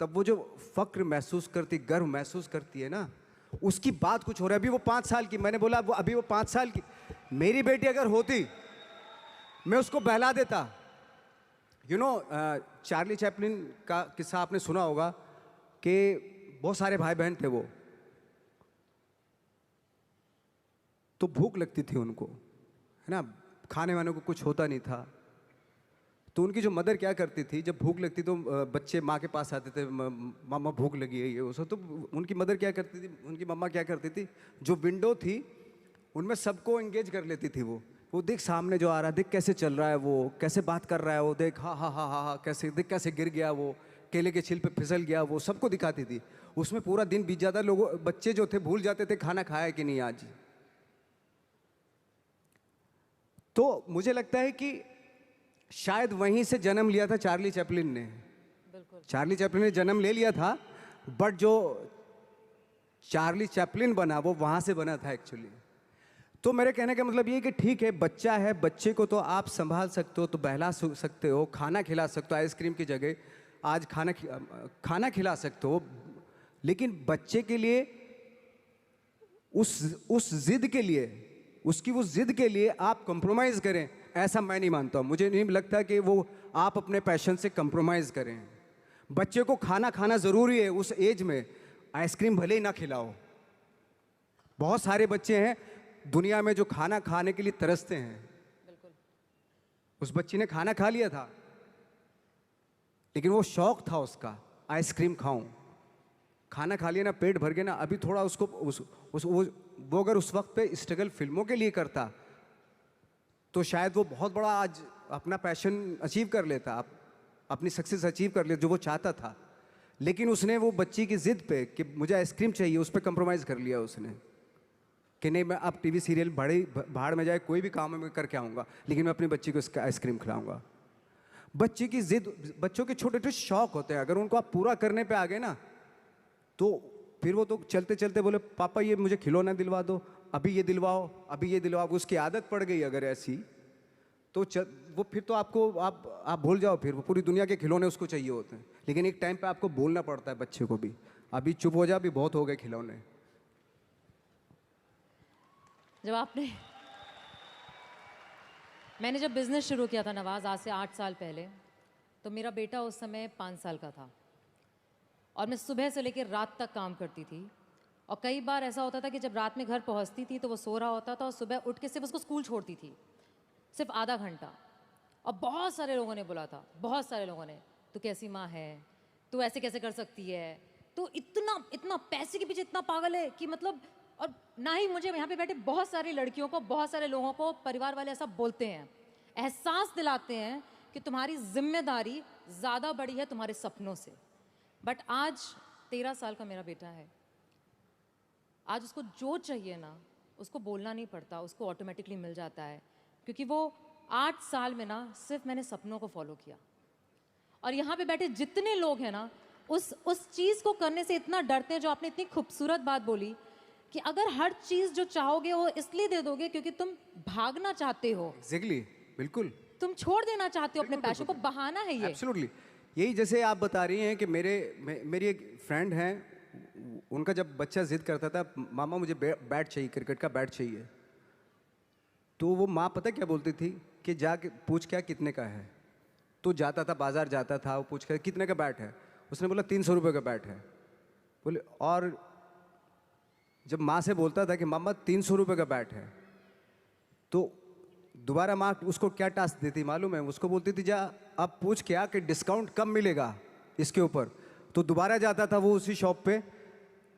तब वो जो फक्र महसूस करती, गर्व महसूस करती है ना, उसकी बात कुछ हो रहा है। अभी वो 5 साल की, मैंने बोला अभी वो 5 साल की, मेरी बेटी अगर होती मैं उसको बहला देता, यू नो चार्ली चैपलिन का किस्सा आपने सुना होगा कि बहुत सारे भाई बहन थे वो, तो भूख लगती थी उनको, है ना, खाने वाने को कुछ होता नहीं था। तो उनकी जो मदर क्या करती थी, जब भूख लगती तो बच्चे माँ के पास आते थे, मामा भूख लगी है ये वो सब, तो उनकी मदर क्या करती थी, उनकी मम्मा क्या करती थी, जो विंडो थी उनमें सबको एंगेज कर लेती थी। वो देख सामने जो आ रहा है, देख कैसे चल रहा है, वो कैसे बात कर रहा है, वो देख हा हा हा हा हा कैसे, देख कैसे गिर गया, वो केले के छिल पे फिसल गया, वो सबको दिखाती थी। उसमें पूरा दिन बीत जाता, लोगों बच्चे जो थे भूल जाते थे खाना खाया कि नहीं आज। तो मुझे लगता है कि शायद वहीं से जन्म लिया था चार्ली चैपलिन ने। बिल्कुल। चार्ली चैपलिन ने जन्म ले लिया था, बट जो चार्ली चैपलिन बना वो वहां से बना था एक्चुअली। तो मेरे कहने का मतलब ये कि ठीक है, बच्चा है, बच्चे को तो आप संभाल सकते हो, तो बहला सकते हो, खाना खिला सकते हो, आइसक्रीम की जगह आज खाना खिला सकते हो, लेकिन बच्चे के लिए उस जिद के लिए, उसकी उस जिद के लिए आप कंप्रोमाइज़ करें, ऐसा मैं नहीं मानता हूं। मुझे नहीं लगता कि वो आप अपने पैशन से कंप्रोमाइज़ करें। बच्चे को खाना खाना ज़रूरी है उस एज में, आइसक्रीम भले ही ना खिलाओ। बहुत सारे बच्चे हैं दुनिया में जो खाना खाने के लिए तरसते हैं। बिल्कुल। उस बच्ची ने खाना खा लिया था, लेकिन वो शौक था उसका, आइसक्रीम खाऊं। खाना खा लिया ना, पेट भर गया ना, अभी थोड़ा उसको वो अगर उस वक्त पे स्ट्रगल फिल्मों के लिए करता तो शायद वो बहुत बड़ा आज अपना पैशन अचीव कर लेता, अपनी सक्सेस अचीव कर लेता जो वो चाहता था। लेकिन उसने वो बच्ची की जिद पे कि मुझे आइसक्रीम चाहिए, उस पर कंप्रोमाइज़ कर लिया उसने कि नहीं, मैं अब टीवी सीरियल भाड़ में जाए, कोई भी काम मैं करके आऊँगा, लेकिन मैं अपनी बच्ची को इसका आइसक्रीम खिलाऊंगा। बच्चे की जिद, बच्चों के छोटे छोटे शौक होते हैं, अगर उनको आप पूरा करने पे आ गए ना, तो फिर वो तो चलते चलते बोले पापा ये मुझे खिलौना दिलवा दो, अभी ये दिलवाओ, अभी ये दिलवाओ। उसकी आदत पड़ गई अगर ऐसी, तो वो फिर तो आप भूल जाओ, फिर वो पूरी दुनिया के खिलौने उसको चाहिए होते हैं। लेकिन एक टाइम पे आपको बोलना पड़ता है बच्चे को भी, अभी चुप हो जा, अभी बहुत हो गए खिलौने। जब आपने मैंने जब बिज़नेस शुरू किया था नवाज़, आज से 8 साल पहले, तो मेरा बेटा उस समय 5 साल का था और मैं सुबह से लेकर रात तक काम करती थी। और कई बार ऐसा होता था कि जब रात में घर पहुंचती थी तो वो सो रहा होता था और सुबह उठ के सिर्फ उसको स्कूल छोड़ती थी, सिर्फ आधा घंटा। और बहुत सारे लोगों ने बोला था, बहुत सारे लोगों ने, तू कैसी माँ है, तू ऐसे कैसे कर सकती है, तू इतना इतना पैसे के पीछे इतना पागल है कि मतलब। और ना ही मुझे, यहाँ पे बैठे बहुत सारी लड़कियों को, बहुत सारे लोगों को परिवार वाले ऐसा बोलते हैं, एहसास दिलाते हैं कि तुम्हारी जिम्मेदारी ज़्यादा बड़ी है तुम्हारे सपनों से। बट आज 13 साल का मेरा बेटा है, आज उसको जो चाहिए ना उसको बोलना नहीं पड़ता, उसको ऑटोमेटिकली मिल जाता है, क्योंकि वो 8 साल में ना सिर्फ मैंने सपनों को फॉलो किया। और यहाँ पे बैठे जितने लोग हैं ना उस चीज़ को करने से इतना डरते हैं, जो आपने इतनी खूबसूरत बात बोली कि अगर हर चीज़ जो चाहोगे वो इसलिए दे दोगे क्योंकि तुम भागना चाहते हो। एग्जैक्टली, बिल्कुल। तुम छोड़ देना चाहते हो अपने पैशन को, बहाना है ये। एब्सोल्युटली। यही जैसे आप बता रही हैं कि मेरी एक फ्रेंड हैं, उनका जब बच्चा जिद करता था मामा मुझे बैट चाहिए, क्रिकेट का बैट चाहिए, तो वो माँ पता क्या बोलती थी कि जाके पूछ क्या कितने का है। तो जाता था, बाजार जाता था, वो पूछ कर कितने का बैट है, उसने बोला 300 रुपये का बैट है। बोले, और जब माँ से बोलता था कि मामा 300 रुपये का बैट है, तो दोबारा माँ उसको क्या टास्क देती मालूम है, उसको बोलती थी जा अब पूछ क्या कि डिस्काउंट कब मिलेगा इसके ऊपर। तो दोबारा जाता था वो उसी शॉप पे,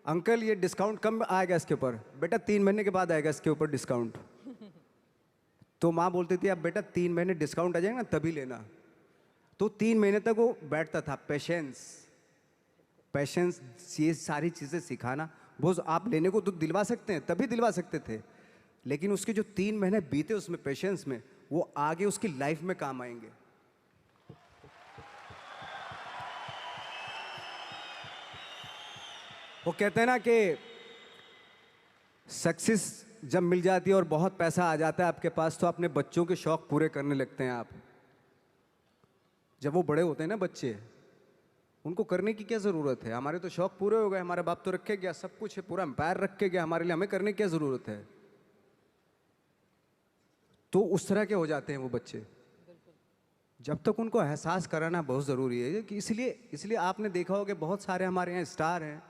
अंकल ये डिस्काउंट कब आएगा इसके ऊपर। बेटा 3 महीने के बाद आएगा इसके ऊपर डिस्काउंट। तो माँ बोलती थी अब बेटा 3 महीने डिस्काउंट आ जाएगा ना तभी लेना। तो 3 महीने तक वो बैठता था। पेशेंस, पेशेंस, ये सारी चीज़ें सिखाना, वो आप लेने को तो दिलवा सकते हैं, तभी दिलवा सकते थे, लेकिन उसके जो 3 महीने बीते उसमें पेशेंस में, वो आगे उसकी लाइफ में काम आएंगे। वो कहते हैं ना कि सक्सेस जब मिल जाती है और बहुत पैसा आ जाता है आपके पास, तो अपने बच्चों के शौक पूरे करने लगते हैं आप। जब वो बड़े होते हैं ना बच्चे, उनको करने की क्या ज़रूरत है, हमारे तो शौक पूरे हो गए, हमारे बाप तो रखे गया, सब कुछ है, पूरा एम्पायर रख के गया हमारे लिए, हमें करने की क्या ज़रूरत है। तो उस तरह के हो जाते हैं वो बच्चे जब तक उनको एहसास कराना बहुत ज़रूरी है कि इसलिए इसलिए आपने देखा होगा कि बहुत सारे हमारे यहाँ स्टार हैं,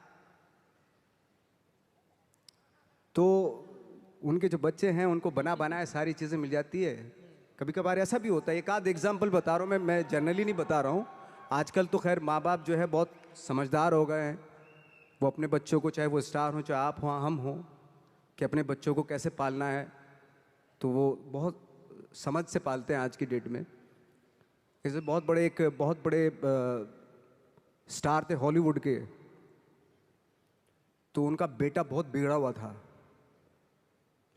तो उनके जो बच्चे हैं उनको बना बनाए सारी चीज़ें मिल जाती है। कभी कभार ऐसा भी होता है, एक आध एग्जाम्पल बता रहा हूँ मैं जनरली नहीं बता रहा हूँ। आजकल तो खैर माँ बाप जो है बहुत समझदार हो गए हैं, वो अपने बच्चों को, चाहे वो स्टार हो चाहे आप हो हम हो, कि अपने बच्चों को कैसे पालना है, तो वो बहुत समझ से पालते हैं आज की डेट में। जैसे बहुत बड़े स्टार थे हॉलीवुड के, तो उनका बेटा बहुत बिगड़ा हुआ था,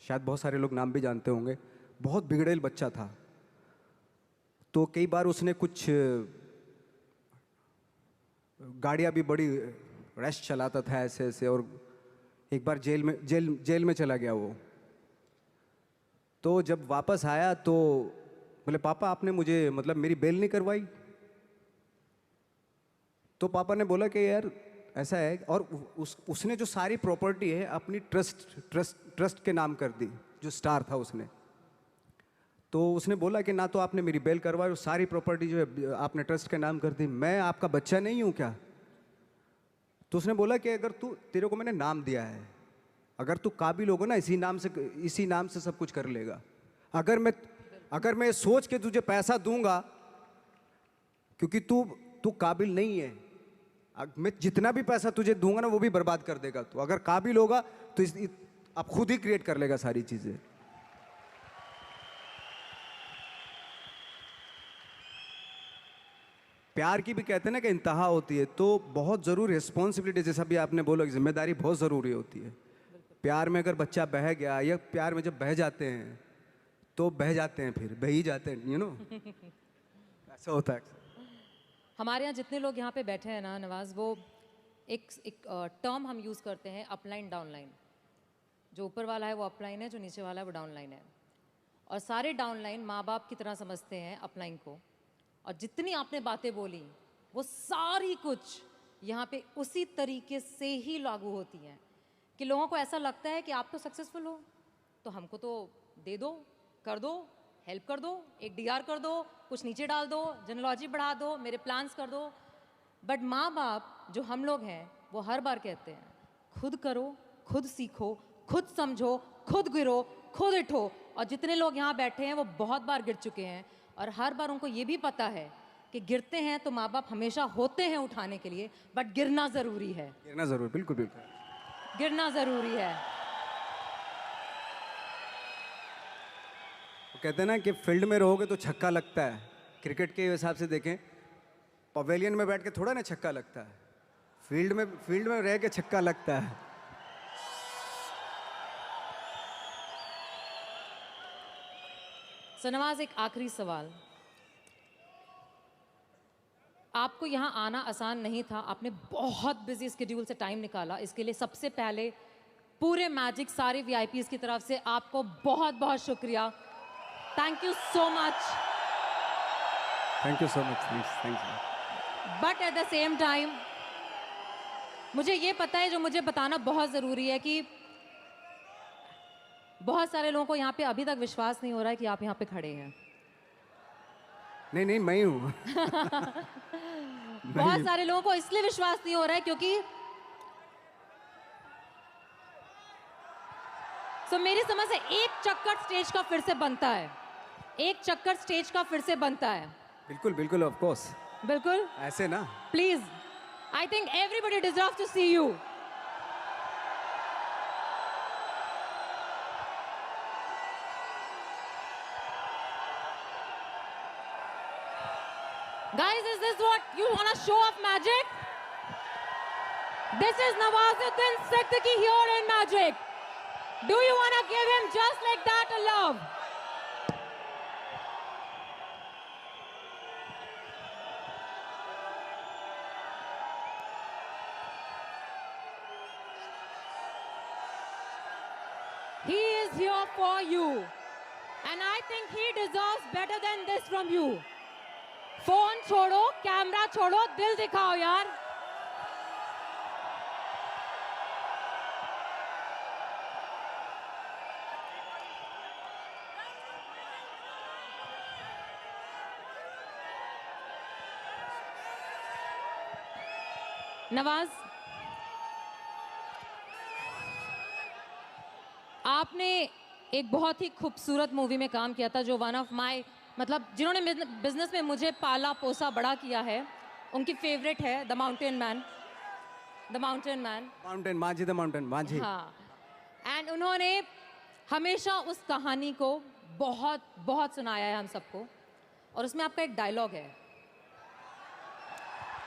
शायद बहुत सारे लोग नाम भी जानते होंगे। बहुत बिगड़ेल बच्चा था, तो कई बार उसने कुछ गाड़ियाँ भी बड़ी रैश चलाता था ऐसे ऐसे, और एक बार जेल में चला गया वो। तो जब वापस आया तो बोले पापा आपने मुझे मतलब मेरी बेल नहीं करवाई। तो पापा ने बोला कि यार ऐसा है, और उसने जो सारी प्रॉपर्टी है अपनी ट्रस्ट के नाम कर दी, जो स्टार था उसने। तो उसने बोला कि ना तो आपने मेरी बेल करवाई और सारी प्रॉपर्टी जो है आपने ट्रस्ट के नाम कर दी, मैं आपका बच्चा नहीं हूँ क्या? तो उसने बोला कि अगर तेरे को मैंने नाम दिया है, अगर तू काबिल होगा ना इसी नाम से सब कुछ कर लेगा। अगर मैं सोच के तुझे पैसा दूंगा क्योंकि तू तू काबिल नहीं है, मैं जितना भी पैसा तुझे दूंगा ना वो भी बर्बाद कर देगा। तो अगर काबिल होगा तो आप खुद ही क्रिएट कर लेगा सारी चीजें। प्यार की भी कहते हैं ना कि इंतहा होती है, तो बहुत ज़रूरी रिस्पॉन्सिबिलिटी, जैसा भी आपने बोला, जिम्मेदारी बहुत ज़रूरी होती है। प्यार में अगर बच्चा बह गया, या प्यार में जब बह जाते हैं तो बह जाते हैं, फिर बह ही जाते हैं, ऐसा होता है। हमारे यहाँ जितने लोग यहाँ पे बैठे हैं ना नवाज, वो एक टर्म हम यूज़ करते हैं, अपलाइन डाउनलाइन। जो ऊपर वाला है वो अपलाइन है, जो नीचे वाला है वो डाउनलाइन है। और सारे डाउनलाइन माँ बाप की तरह समझते हैं अपलाइन को। और जितनी आपने बातें बोली वो सारी कुछ यहाँ पे उसी तरीके से ही लागू होती हैं कि लोगों को ऐसा लगता है कि आप तो सक्सेसफुल हो, तो हमको तो दे दो, कर दो, हेल्प कर दो, एक डीआर कर दो, कुछ नीचे डाल दो, जेनोलॉजी बढ़ा दो, मेरे प्लान्स कर दो। बट माँ बाप जो हम लोग हैं वो हर बार कहते हैं खुद करो, खुद सीखो, खुद समझो, खुद गिरो, खुद उठो। और जितने लोग यहाँ बैठे हैं वो बहुत बार गिर चुके हैं, और हर बार उनको ये भी पता है कि गिरते हैं तो माँ बाप हमेशा होते हैं उठाने के लिए, बट गिरना ज़रूरी है। गिरना ज़रूरी, बिल्कुल बिल्कुल गिरना ज़रूरी है। वो कहते हैं ना कि फील्ड में रहोगे तो छक्का लगता है। क्रिकेट के हिसाब से देखें, पवेलियन में बैठ के थोड़ा ना छक्का लगता है, फील्ड में रह के छक्का लगता है। सो नवाज, एक आखिरी सवाल। आपको यहाँ आना आसान नहीं था, आपने बहुत बिजी स्केड्यूल से टाइम निकाला इसके लिए। सबसे पहले पूरे मैजिक सारे वीआईपीज़ की तरफ से आपको बहुत बहुत शुक्रिया। Thank you so much. Thank you so much. Thanks. But at the same time मुझे ये पता है, जो मुझे बताना बहुत ज़रूरी है, कि बहुत सारे लोगों को यहाँ पे अभी तक विश्वास नहीं हो रहा है कि आप यहाँ पे खड़े हैं। नहीं, मैं हूँ। बहुत सारे लोगों को इसलिए विश्वास नहीं हो रहा है क्योंकि मेरी समझ से एक चक्कर स्टेज का फिर से बनता है, एक चक्कर स्टेज का फिर से बनता है। बिल्कुल बिल्कुल, ऑफ कोर्स, बिल्कुल ऐसे ना। Please, I think everybody deserve to see you. Guys, is this what you want to show off magic? This is Nawazuddin Siddiqui here in Magic. Do you want to give him just like that a love? He is here for you. And I think he deserves better than this from you. Phone छोड़ो, camera छोड़ो, दिल दिखाओ यार। नवाज, आपने एक बहुत ही खूबसूरत movie में काम किया था जो वन ऑफ माय, मतलब जिन्होंने बिजनेस में मुझे पाला पोसा बड़ा किया है, उनकी फेवरेट है the mountain man. The mountain man, mountain माझी, द माउंटेन माझी। हाँ। एंड उन्होंने हमेशा उस कहानी को बहुत बहुत सुनाया है हम सबको, और उसमें आपका एक डायलॉग है।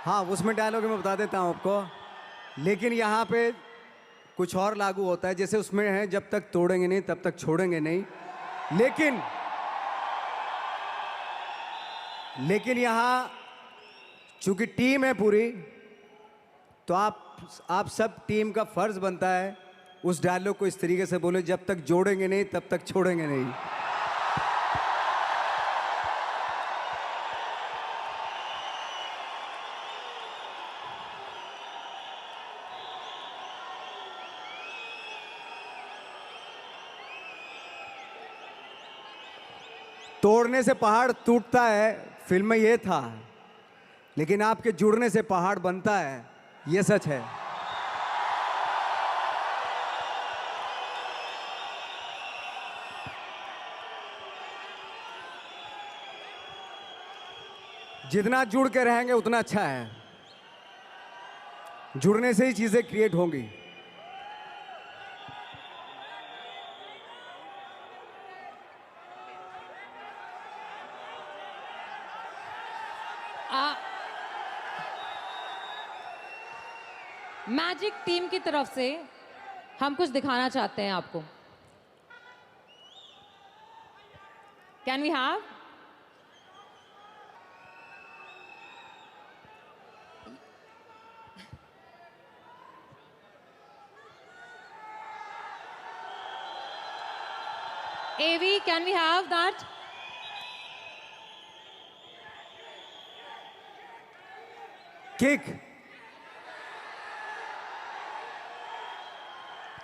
हाँ, उसमें डायलॉग मैं बता देता हूँ आपको, लेकिन यहाँ पे कुछ और लागू होता है। जैसे उसमें है, जब तक तोड़ेंगे नहीं तब तक छोड़ेंगे नहीं। लेकिन यहाँ चूंकि टीम है पूरी, तो आप सब टीम का फर्ज बनता है उस डायलॉग को इस तरीके से बोले, जब तक जोड़ेंगे नहीं तब तक छोड़ेंगे नहीं। तोड़ने से पहाड़ टूटता है, फिल्म में ये था, लेकिन आपके जुड़ने से पहाड़ बनता है, ये सच है। जितना जुड़ के रहेंगे उतना अच्छा है। जुड़ने से ही चीजें क्रिएट होंगी। मैजिक टीम की तरफ से हम कुछ दिखाना चाहते हैं आपको। Can we have? AV, can we have that?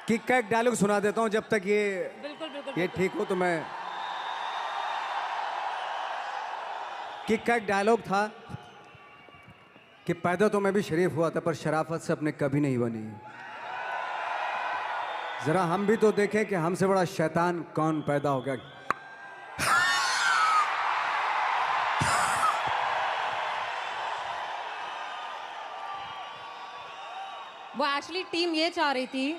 Kick का एक डायलॉग सुना देता हूं, जब तक बिल्कुल बिल्कुल ये ठीक हो तो मैं। किक का एक डायलॉग था कि पैदा तो मैं भी शरीफ हुआ था, पर शराफत से अपने कभी नहीं बनी। जरा हम भी तो देखें कि हमसे बड़ा शैतान कौन पैदा हो गया। वो एक्चुअली टीम ये चाह रही थी,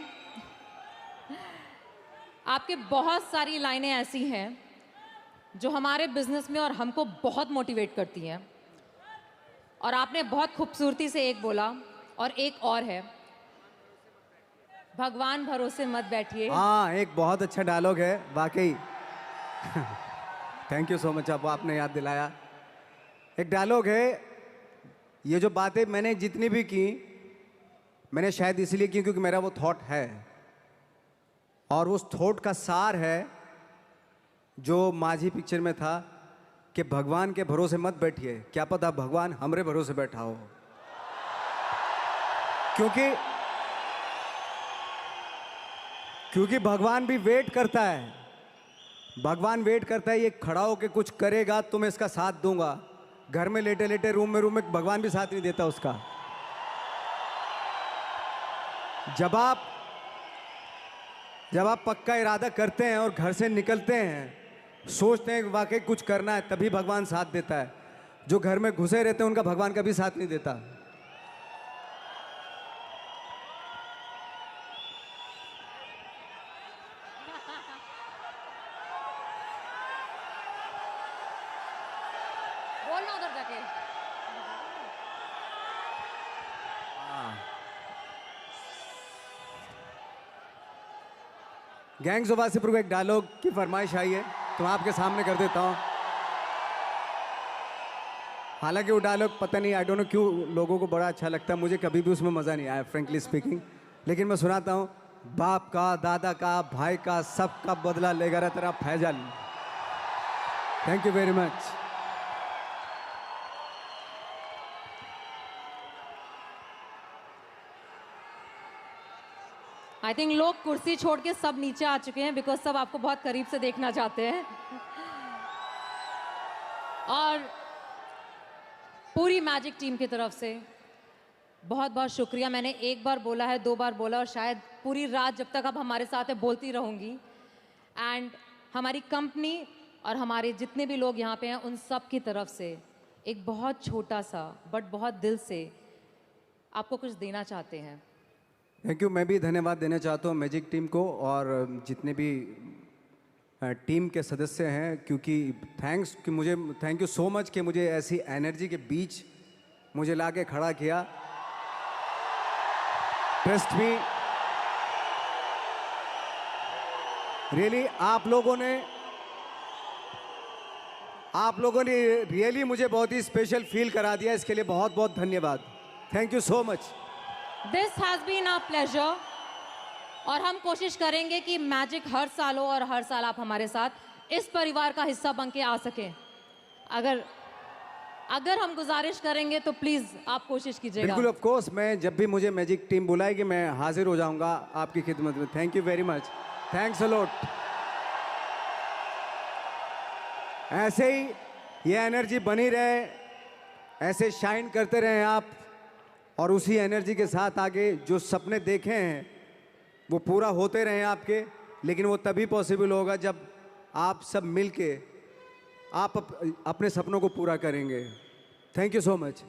आपके बहुत सारी लाइनें ऐसी हैं जो हमारे बिजनेस में और हमको बहुत मोटिवेट करती हैं, और आपने बहुत खूबसूरती से एक बोला, और एक और है, भगवान भरोसे मत बैठिए। हाँ, एक बहुत अच्छा डायलॉग है वाकई। थैंक यू सो मच, आपने याद दिलाया। एक डायलॉग है, ये जो बातें मैंने जितनी भी की, मैंने शायद इसलिए की क्योंकि मेरा वो थॉट है, और उस थॉट का सार है जो माझी पिक्चर में था कि भगवान के भरोसे मत बैठिए, क्या पता भगवान हमरे भरोसे बैठा हो। क्योंकि भगवान भी वेट करता है। भगवान वेट करता है, ये खड़ा होके कुछ करेगा तो मैं इसका साथ दूंगा। घर में लेटे लेटे रूम में भगवान भी साथ नहीं देता उसका। जब आप पक्का इरादा करते हैं और घर से निकलते हैं, सोचते हैं कि वाकई कुछ करना है, तभी भगवान साथ देता है। जो घर में घुसे रहते हैं उनका भगवान कभी साथ नहीं देता। बोलना उधर जाके। गैंग्स ऑफ वासेपुर को एक डायलॉग की फरमाइश आई है, तो मैं आपके सामने कर देता हूं। हालांकि वो डायलॉग पता नहीं, आई डोंट नो क्यों लोगों को बड़ा अच्छा लगता है, मुझे कभी भी उसमें मज़ा नहीं आया फ्रेंकली स्पीकिंग। लेकिन मैं सुनाता हूं। बाप का, दादा का, भाई का, सबका बदला लेगा रे तेरा Faisal. Thank you very much. I think लोग कुर्सी छोड़ के सब नीचे आ चुके हैं, बिकॉज सब आपको बहुत करीब से देखना चाहते हैं। और पूरी मैजिक टीम की तरफ से बहुत बहुत शुक्रिया। मैंने एक बार बोला है, 2 बार बोला, और शायद पूरी रात जब तक आप हमारे साथ हैं बोलती रहूँगी। एंड हमारी कंपनी और हमारे जितने भी लोग यहाँ पे हैं उन सब की तरफ से एक बहुत छोटा सा बट बहुत दिल से आपको कुछ देना चाहते हैं। Thank you. मैं भी धन्यवाद देना चाहता हूँ मैजिक टीम को और जितने भी टीम के सदस्य हैं, क्योंकि थैंक यू सो मच कि मुझे ऐसी एनर्जी के बीच मुझे लाके खड़ा किया। ट्रस्ट मी, रियली आप लोगों ने रियली मुझे बहुत ही स्पेशल फील करा दिया। इसके लिए बहुत बहुत धन्यवाद। Thank you so much. This has been a pleasure. और हम कोशिश करेंगे कि मैजिक हर साल हो और हर साल आप हमारे साथ इस परिवार का हिस्सा बन के आ सकें। अगर हम गुजारिश करेंगे तो प्लीज़ आप कोशिश कीजिएगा। बिल्कुल, ऑफ कोर्स, मैं जब भी मुझे मैजिक टीम बुलाएगी मैं हाजिर हो जाऊंगा आपकी खिदमत में। Thank you very much. Thanks a lot. ऐसे ही ये एनर्जी बनी रहे, ऐसे शाइन करते रहें आप, और उसी एनर्जी के साथ आगे जो सपने देखे हैं वो पूरा होते रहें आपके। लेकिन वो तभी पॉसिबल होगा जब आप सब मिलके आप अपने सपनों को पूरा करेंगे। Thank you so much.